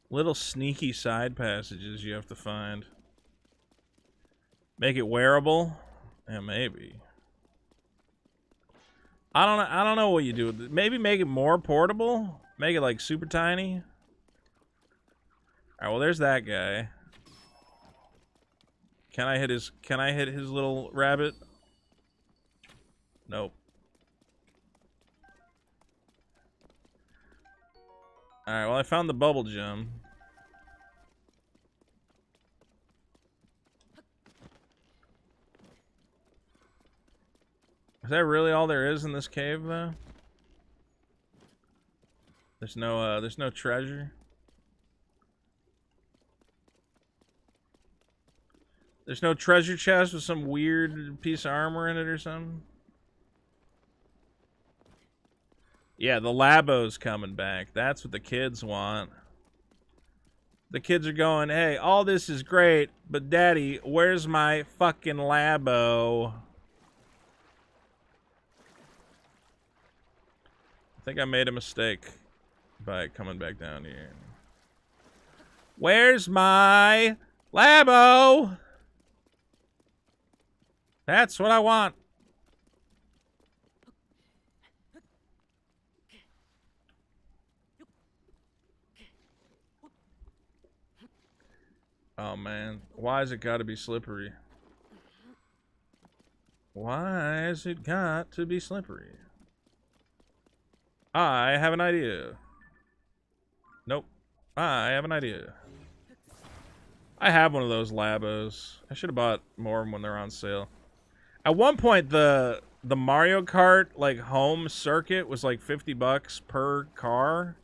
little sneaky side passages you have to find. Make it wearable? Yeah, maybe. I don't know what you do with it. Maybe make it more portable? Make it like super tiny? Alright, well there's that guy. Can I hit his little rabbit? Nope. Alright, well I found the bubble gem. Is that really all there is in this cave though? There's no treasure. There's no treasure chest with some weird piece of armor in it or something? Yeah, the Labo's coming back. That's what the kids want. The kids are going, hey, all this is great, but Daddy, where's my fucking Labo? I think I made a mistake by coming back down here. Where's my Labo? That's what I want. Oh, man. Why has it got to be slippery? Why has it got to be slippery? I have an idea. Nope. I have an idea. I have one of those Labos. I should have bought more when they're on sale. At one point, the Mario Kart, like, home circuit was like $50 per car.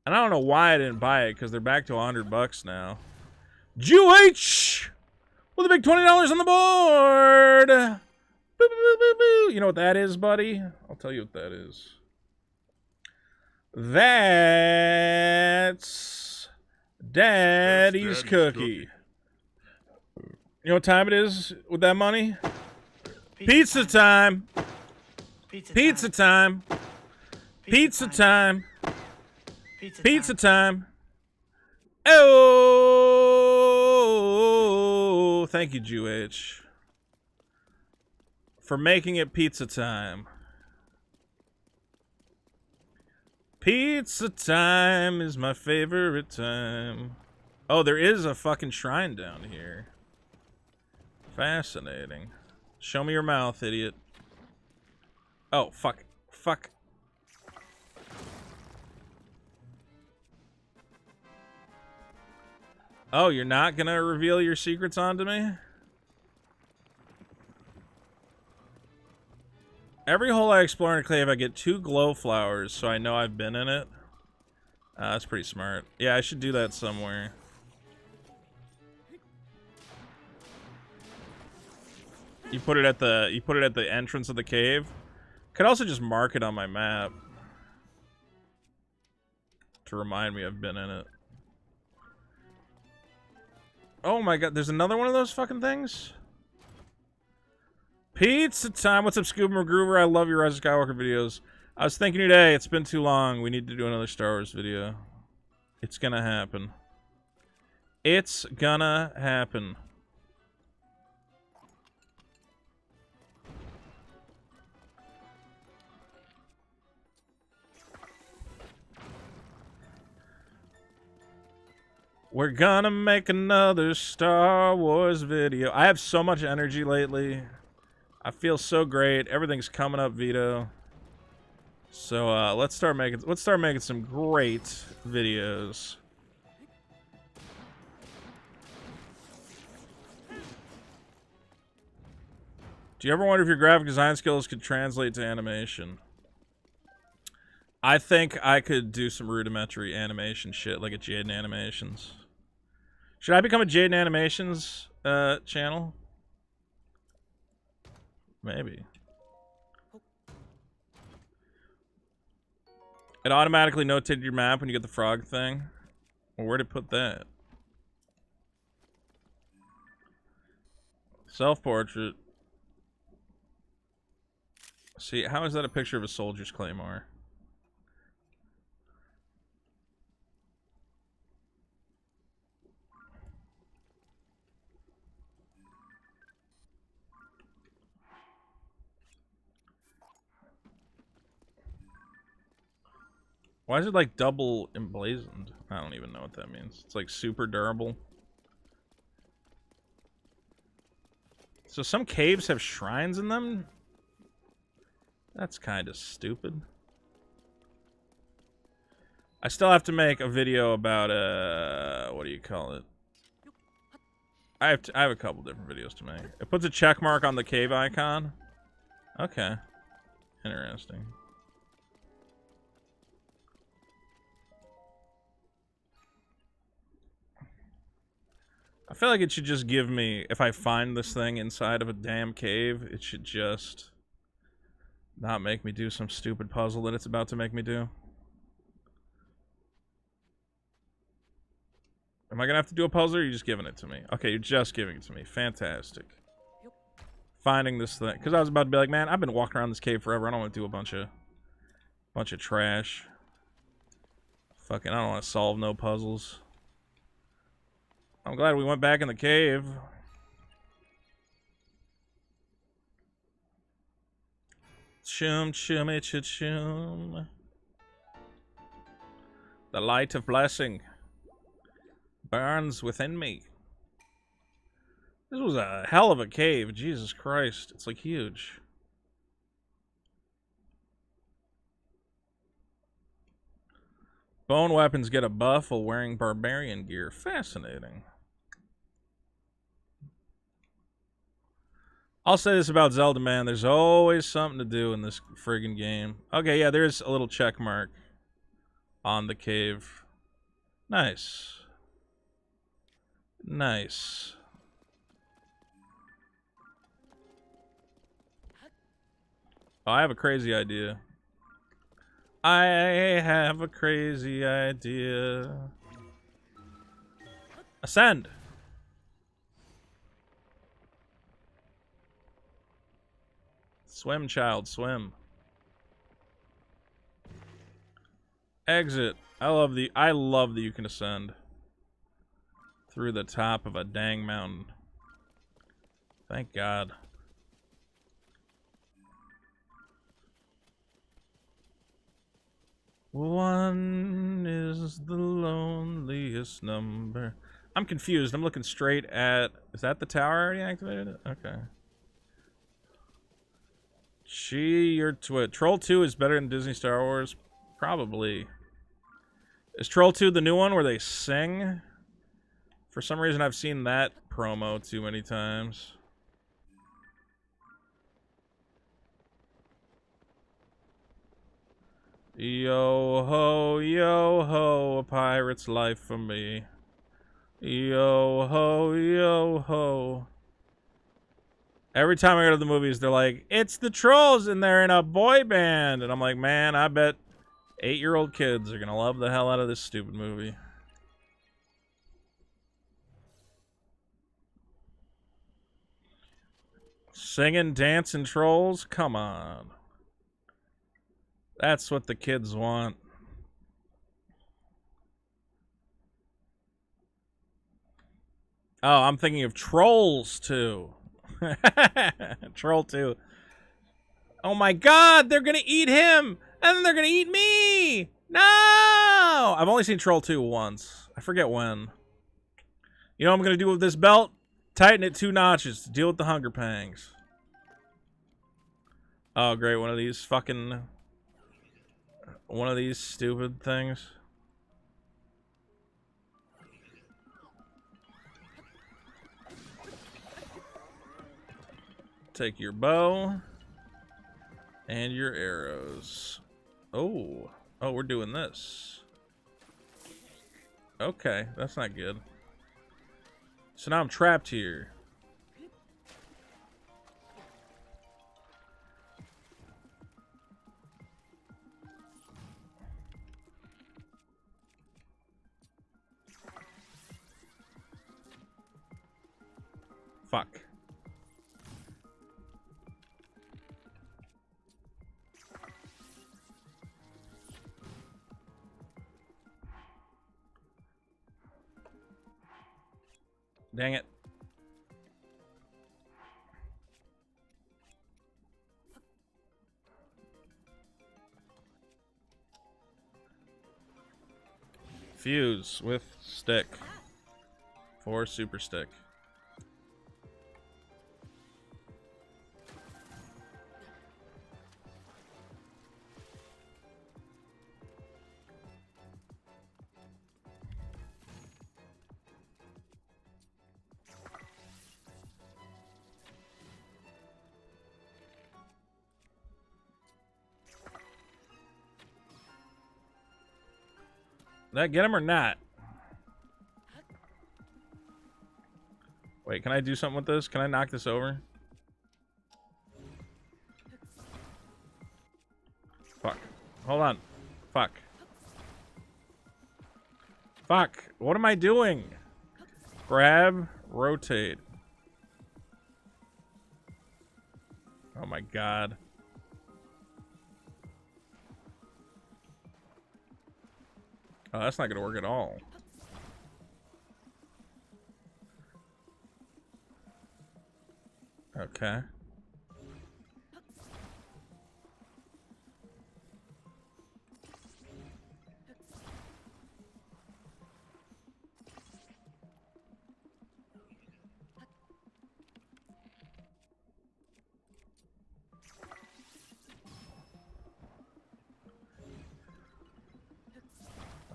And I don't know why I didn't buy it, because they're back to $100 now. Jew-H! With a big $20 on the board! Boo, boo, boo, boo, boo. You know what that is, buddy? I'll tell you what that is. That's Daddy's cookie. You know what time it is with that money? Pizza time! Pizza time! Pizza time! Pizza time! Oh, thank you, Jew-H, for making it pizza time. Pizza time is my favorite time. Oh, there is a fucking shrine down here. Fascinating. Show me your mouth, idiot. Oh, fuck. Fuck. Oh, you're not gonna reveal your secrets onto me? Every hole I explore in a cave, I get 2 glow flowers, so I know I've been in it. That's pretty smart. Yeah, I should do that somewhere. You put it at the entrance of the cave. Could also just mark it on my map to remind me I've been in it. Oh my god, there's another one of those fucking things? Pizza time. What's up, Scuba McGroover? I love your Rise of Skywalker videos. I was thinking today, it's been too long. We need to do another Star Wars video. It's gonna happen. It's gonna happen. We're gonna make another Star Wars video. I have so much energy lately. I feel so great. Everything's coming up, Vito. So let's start making some great videos. Do you ever wonder if your graphic design skills could translate to animation? I think I could do some rudimentary animation shit like a Jaden Animations. Should I become a Jaden Animations channel? Maybe. It automatically notated your map when you get the frog thing. Well, where'd it put that? Self-portrait. See, how is that a picture of a soldier's claymore? Why is it like double emblazoned? I don't even know what that means. It's like super durable. So some caves have shrines in them? That's kind of stupid. I still have to make a video about, what do you call it? I have a couple different videos to make. It puts a check mark on the cave icon. Okay. Interesting. I feel like it should just give me, if I find this thing inside of a damn cave, it should just not make me do some stupid puzzle that it's about to make me do. Am I gonna have to do a puzzle, or are you just giving it to me? Okay, you're just giving it to me. Fantastic. Finding this thing, because I was about to be like, man, I've been walking around this cave forever. I don't want to do a bunch of trash. Fucking, I don't want to solve no puzzles. I'm glad we went back in the cave. Chum chummy chum. The light of blessing burns within me. This was a hell of a cave. Jesus Christ. It's like huge. Bone weapons get a buff while wearing barbarian gear. Fascinating. I'll say this about Zelda, man. There's always something to do in this friggin' game. Okay, yeah, there's a little check mark on the cave. Nice. Nice. Oh, I have a crazy idea. I have a crazy idea. Ascend. Swim, child, swim. Exit. I love that you can ascend through the top of a dang mountain. Thank God. One is the loneliest number. I'm confused. I'm looking straight at... Is that the tower I already activated? Okay. You're twit. Troll 2 is better than Disney Star Wars? Probably. Is Troll 2 the new one where they sing? For some reason, I've seen that promo too many times. Yo ho, a pirate's life for me. Yo ho. Every time I go to the movies, they're like, it's the trolls and they're in a boy band. And I'm like, man, I bet 8-year-old kids are gonna love the hell out of this stupid movie. Singing, dancing trolls? Come on. That's what the kids want. Oh, I'm thinking of Trolls 2. Troll 2. Oh my God, they're gonna eat him! And then they're gonna eat me! No! I've only seen Troll 2 once. I forget when. You know what I'm gonna do with this belt? Tighten it 2 notches to deal with the hunger pangs. Oh, great. One of these stupid things. Take your bow and your arrows. Oh, we're doing this. Okay, that's not good. So now I'm trapped here. Fuck. Dang it. Fuse with stick. For super stick. Did that get him or not? Wait, can I do something with this? Can I knock this over? Fuck. Hold on. Fuck. Fuck. What am I doing? Grab, rotate. Oh my god. Oh, that's not gonna work at all. Okay.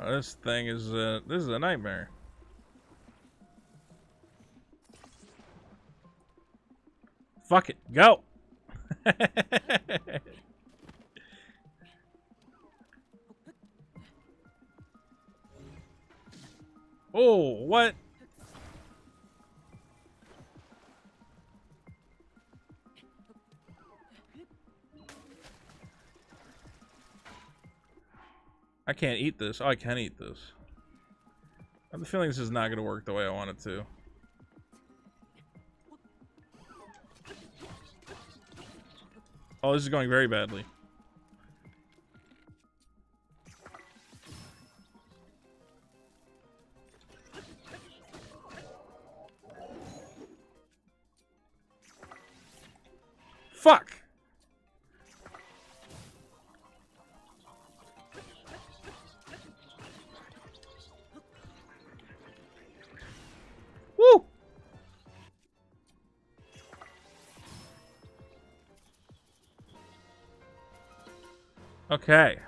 Oh, this thing is this is a nightmare. Fuck it, go. Oh, what? I can't eat this. Oh, I can eat this. I have the feeling this is not going to work the way I want it to. Oh, this is going very badly. Fuck! Woo! Okay.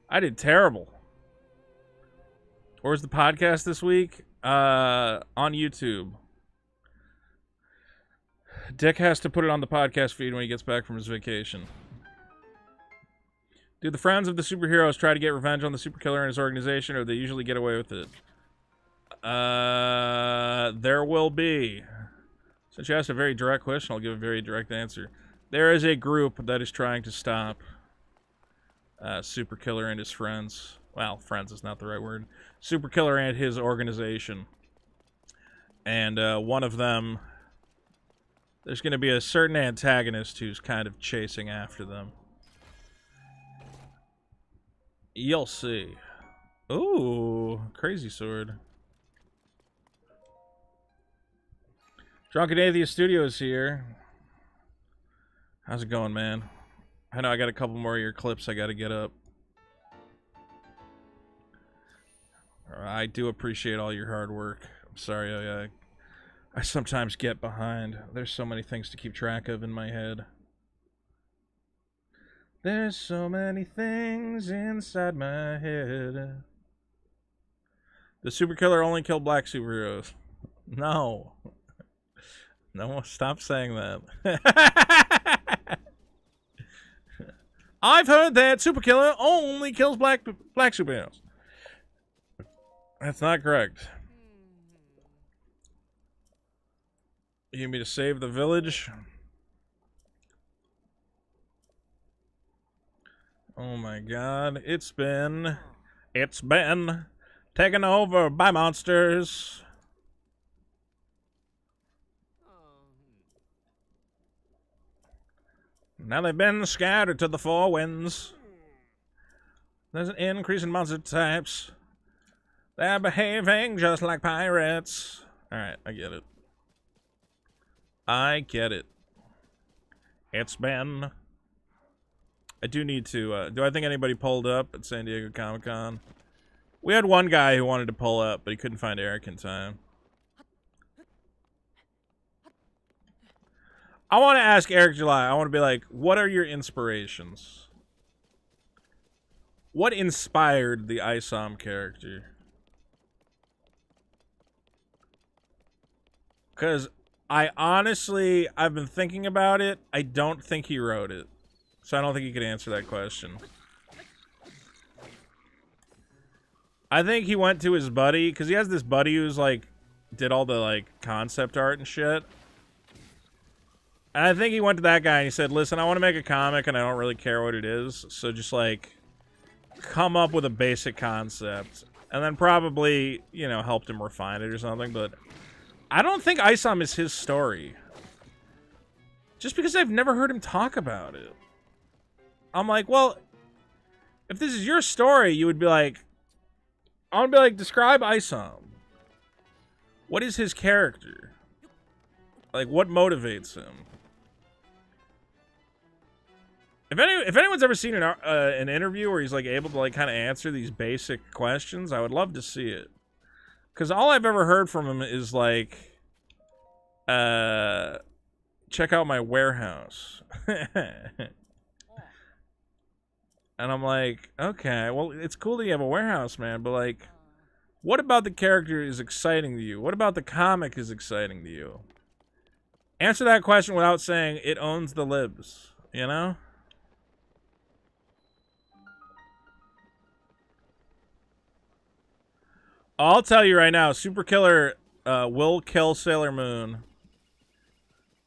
I did terrible. Where's the podcast this week? On YouTube. Dick has to put it on the podcast feed when he gets back from his vacation. Do the friends of the superheroes try to get revenge on the superkiller and his organization, or they usually get away with it? There will be. Since you asked a very direct question, I'll give a very direct answer. There is a group that is trying to stop Superkiller and his friends. Well, friends is not the right word. Superkiller and his organization. And one of them, there's going to be a certain antagonist who's kind of chasing after them. You'll see. Ooh, crazy sword. Drunken Atheist Studios here. How's it going, man? I know I got a couple more of your clips I got to get up. I do appreciate all your hard work. I'm sorry, I sometimes get behind. There's so many things to keep track of in my head. There's so many things inside my head. The Superkiller only killed black superheroes. No. No, stop saying that. I've heard that Superkiller only kills black superheroes. That's not correct. You need me to save the village? Oh my god, it's been taken over by monsters. Now they've been scattered to the four winds. There's an increase in monster types. They're behaving just like pirates. Alright, I get it. I get it. It's been... I do need to, do I think anybody pulled up at San Diego Comic-Con? We had one guy who wanted to pull up, but he couldn't find Eric in time. I want to ask Eric July, I want to be like, what are your inspirations? What inspired the Isom character? Because I've been thinking about it. I don't think he wrote it. So I don't think he could answer that question. I think he went to his buddy, because he has this buddy who's like did all the, like, concept art and shit. And I think he went to that guy and he said, listen, I want to make a comic and I don't really care what it is. So just, like, come up with a basic concept. And then probably, you know, helped him refine it or something. But I don't think Isom is his story. Just because I've never heard him talk about it. I'm like, well, if this is your story, you would be like, I would be like, describe Isom. What is his character? Like, what motivates him? If anyone's ever seen an interview where he's like able to like kind of answer these basic questions, I would love to see it. Because all I've ever heard from him is like, check out my warehouse. And I'm like, okay, well, it's cool that you have a warehouse, man, but like, what about the character is exciting to you? What about the comic is exciting to you? Answer that question without saying it owns the libs, you know? I'll tell you right now, Super Killer will kill Sailor Moon.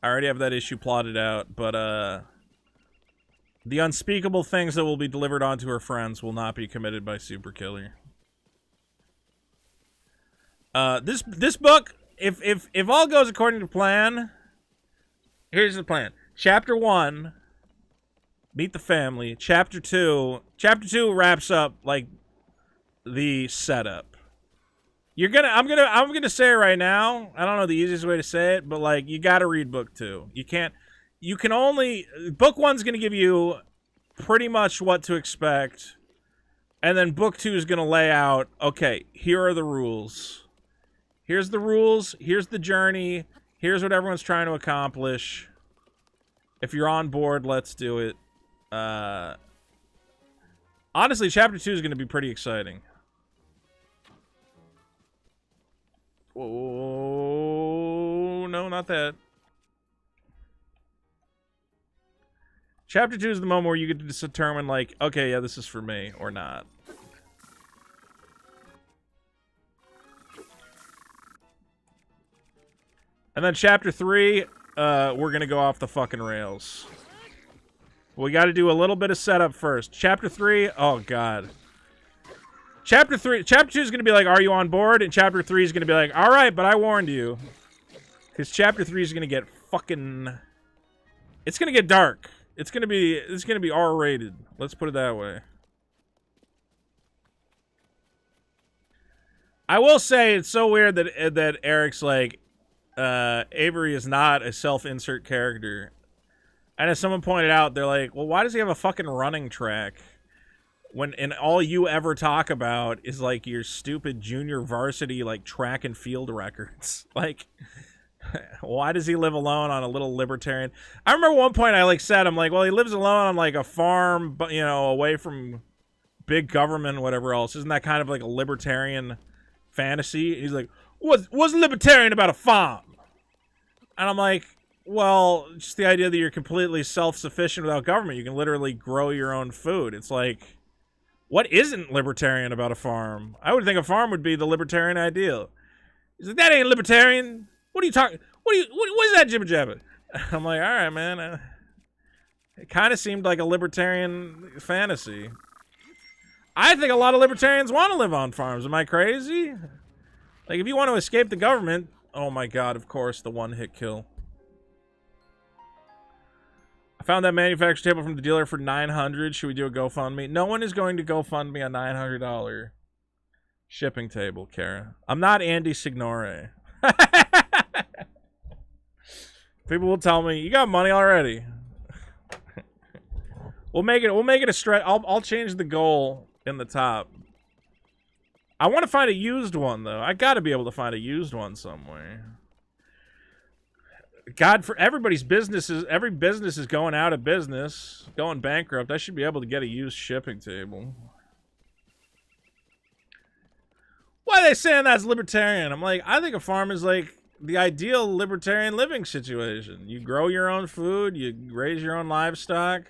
I already have that issue plotted out, but the unspeakable things that will be delivered onto her friends will not be committed by Super Killer. This book, if all goes according to plan, here's the plan. Chapter 1, meet the family. Chapter 2 wraps up like the setup. I'm gonna say it right now. I don't know the easiest way to say it, but like you gotta read book 2. Book 1's gonna give you pretty much what to expect, and then book 2 is gonna lay out, okay, here are the rules. Here's the rules, here's the journey, here's what everyone's trying to accomplish. If you're on board, let's do it. Honestly, chapter 2 is gonna be pretty exciting. Oh, no, not that. Chapter 2 is the moment where you get to determine, like, okay, yeah, this is for me, or not. And then chapter 3, we're gonna go off the fucking rails. We gotta do a little bit of setup first. Chapter 3, oh god. Chapter 2 is going to be like, are you on board? And Chapter 3 is going to be like, all right, but I warned you. Because Chapter 3 is going to get fucking... It's going to get dark. It's going to be R-rated. Let's put it that way. I will say, it's so weird that Eric's like, Avery is not a self-insert character. And as someone pointed out, they're like, well, why does he have a fucking running track? And all you ever talk about is like your stupid junior varsity like track and field records. Like, why does he live alone on a little libertarian? I remember one point I like said, I'm like, well, he lives alone on like a farm, but you know, away from big government and whatever else. Isn't that kind of like a libertarian fantasy? He's like, what's libertarian about a farm? And I'm like, well, just the idea that you're completely self-sufficient without government. You can literally grow your own food. It's like, what isn't libertarian about a farm? I would think a farm would be the libertarian ideal. He's like, that ain't libertarian. What are you talking? What is that jibber jabber? I'm like, all right, man. It kind of seemed like a libertarian fantasy. I think a lot of libertarians want to live on farms. Am I crazy? Like, if you want to escape the government, oh my god, of course, the one-hit kill. I found that manufacturer table from the dealer for $900. Should we do a GoFundMe? No one is going to GoFundMe a $900 shipping table, Kara. I'm not Andy Signore. People will tell me, you got money already. We'll make it a stretch. I'll change the goal in the top. I want to find a used one though. I got to be able to find a used one somewhere. God, for everybody's businesses, every business is going out of business, going bankrupt. I should be able to get a used shipping table. Why are they saying that's libertarian? I'm like, I think a farm is like the ideal libertarian living situation. You grow your own food, you raise your own livestock.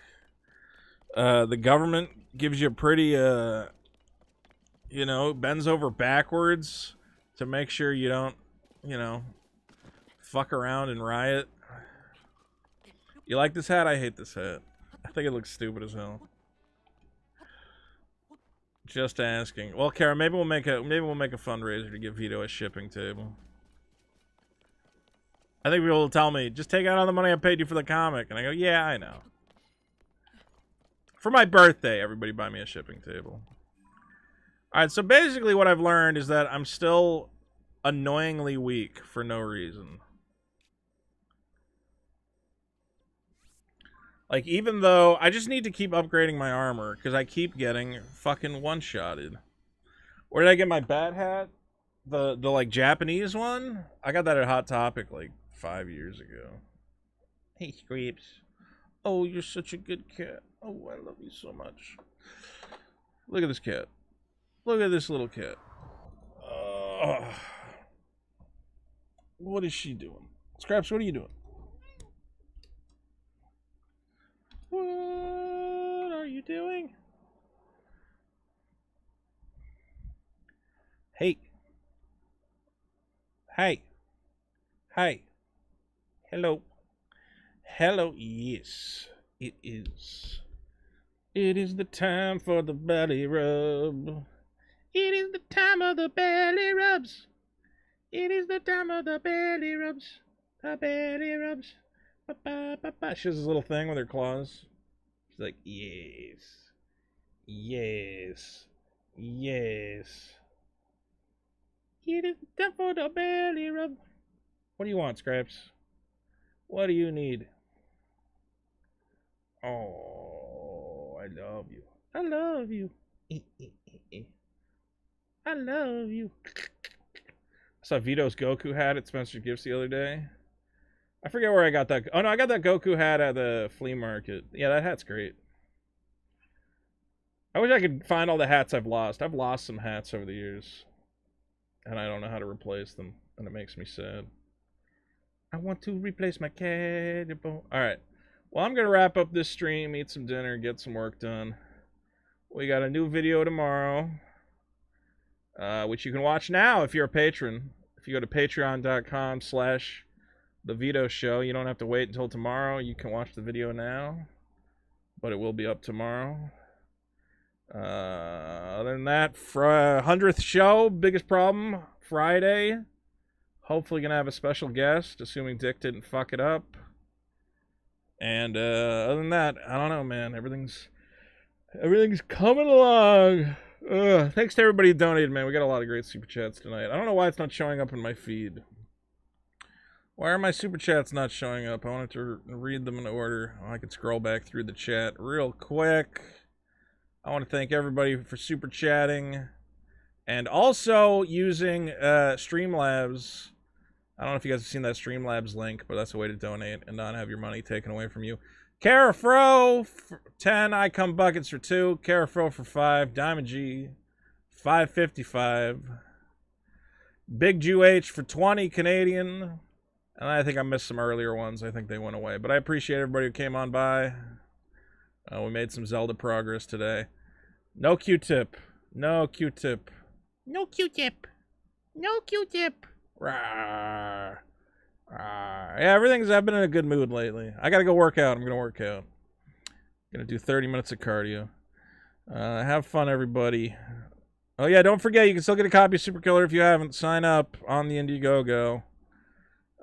The government gives you a pretty, you know, bends over backwards to make sure you don't you know, fuck around and riot. You like this hat? I hate this hat. I think it looks stupid as hell. Just asking. Well, Kara, maybe we'll make a fundraiser to give Vito a shipping table. I think people will tell me, just take out all the money I paid you for the comic. And I go, yeah, I know. For my birthday, everybody buy me a shipping table. Alright, so basically what I've learned is that I'm still annoyingly weak for no reason. Like, even though I just need to keep upgrading my armor, because I keep getting fucking one-shotted. Where did I get my bat hat? The like, Japanese one? I got that at Hot Topic, like, 5 years ago. Hey, Scrapes. Oh, you're such a good cat. Oh, I love you so much. Look at this cat. Look at this little cat. What is she doing? Scraps, what are you doing? What are you doing? Hey. Hey. Hi. Hello. Hello. Yes, it is. It is the time for the belly rub. It is the time of the belly rubs. It is the time of the belly rubs. The belly rubs. Ba, ba, ba, ba. She has this little thing with her claws. She's like, yes. Yes. Yes. It is the time for the belly rub. What do you want, Scraps? What do you need? Oh, I love you. I love you. I love you. I saw Vito's Goku hat at Spencer Gifts the other day. I forget where I got that. Oh no, I got that Goku hat at the flea market. Yeah, that hat's great. I wish I could find all the hats I've lost. I've lost some hats over the years. And I don't know how to replace them. And it makes me sad. I want to replace my cat. Alright. Well, I'm going to wrap up this stream, eat some dinner, get some work done. We got a new video tomorrow. Which you can watch now if you're a patron. If you go to patreon.com/The Vito Show, you don't have to wait until tomorrow. You can watch the video now. But it will be up tomorrow. Other than that, 100th show, biggest problem, Friday. Hopefully gonna have a special guest, assuming Dick didn't fuck it up. And other than that, I don't know, man. Everything's coming along. Thanks to everybody who donated, man. We got a lot of great super chats tonight. I don't know why it's not showing up in my feed. Why are my super chats not showing up? I wanted to read them in order. Oh, I can scroll back through the chat real quick. I want to thank everybody for super chatting and also using Streamlabs. I don't know if you guys have seen that Streamlabs link, but that's a way to donate and not have your money taken away from you. Kara Fro for 10, I Come Buckets for 2, Kara Fro for 5, Diamond G 555, Big Jew H for 20 Canadian, and I think I missed some earlier ones. I think they went away, but I appreciate everybody who came on by. We made some Zelda progress today. No Q-tip. No Q-tip. No Q-tip. No Q-tip. Rawr. Rawr. Yeah, I've been in a good mood lately. I gotta go work out. I'm gonna work out. Gonna do 30 minutes of cardio. Have fun, everybody. Oh yeah, don't forget, you can still get a copy of Super Killer if you haven't. Sign up on the Indiegogo.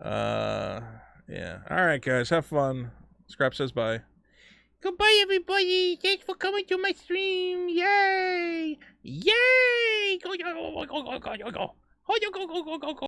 Yeah. Alright, guys, have fun. Scrap says bye. Goodbye, everybody. Thanks for coming to my stream. Yay! Yay! Go, go, go, go, go, go, go, go. Go, go, go, go, go, go.